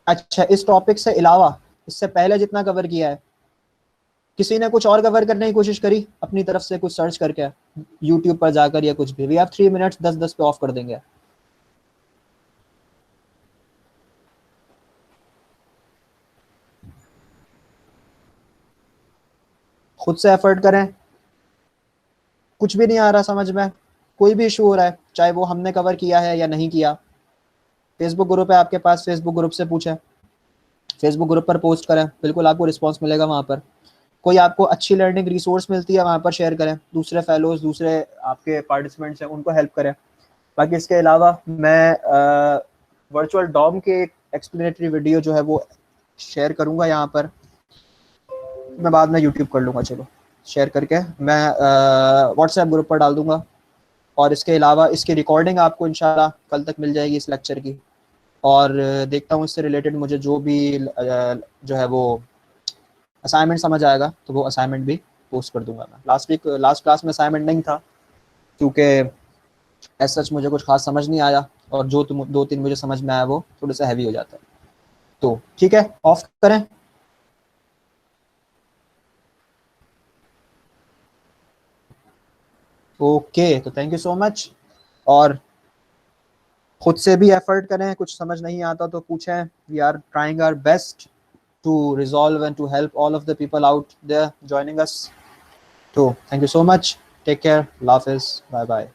अच्छा, इस टॉपिक से अलावा इससे पहले जितना कवर किया है, किसी ने कुछ और कवर करने की कोशिश करी अपनी तरफ से, कुछ सर्च करके यूट्यूब पर जाकर या कुछ भी? वी हैव 3 मिनट्स, 10-10 पे ऑफ कर देंगे। खुद से एफर्ट करें। कुछ भी नहीं आ रहा समझ में, कोई भी इशू हो रहा है, चाहे वो हमने कवर किया है या नहीं किया, फेसबुक ग्रुप है आपके पास, फेसबुक ग्रुप से पूछें, फेसबुक ग्रुप पर पोस्ट करें, बिल्कुल आपको रिस्पॉन्स मिलेगा वहाँ पर। कोई आपको अच्छी लर्निंग रिसोर्स मिलती है वहाँ पर शेयर करें, दूसरे फेलोज, दूसरे आपके पार्टिसिपेंट्स हैं उनको हेल्प करें। बाकी इसके अलावा मैं वर्चुअल डॉम के एक्सप्लेनेटरी वीडियो जो है वो शेयर करूँगा यहाँ पर, मैं बाद में यूट्यूब कर लूँगा, चलो शेयर करके मैं व्हाट्सएप ग्रुप पर डाल दूँगा। और इसके अलावा इसकी रिकॉर्डिंग आपको इंशाल्लाह कल तक मिल जाएगी इस लेक्चर की। और देखता हूँ इससे रिलेटेड मुझे जो भी जो है वो असाइनमेंट समझ आएगा, तो वो असाइनमेंट भी पोस्ट कर दूंगा मैं। लास्ट क्लास में असाइनमेंट नहीं था, क्योंकि एज सच मुझे कुछ खास समझ नहीं आया, और जो 2-3 मुझे समझ में आया वो थोड़ा सा हैवी हो जाता है। तो ठीक है, ऑफ करें। ओके, तो थैंक यू सो मच। और खुद से भी एफर्ट करें, कुछ समझ नहीं आता तो पूछें, we are trying our best to resolve and to help all of the people out there joining us. So thank you so much, take care, Allah Hafiz, bye bye.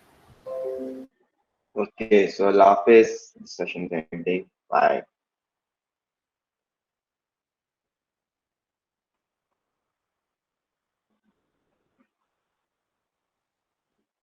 Okay, so Allah Hafiz, session ending. Bye.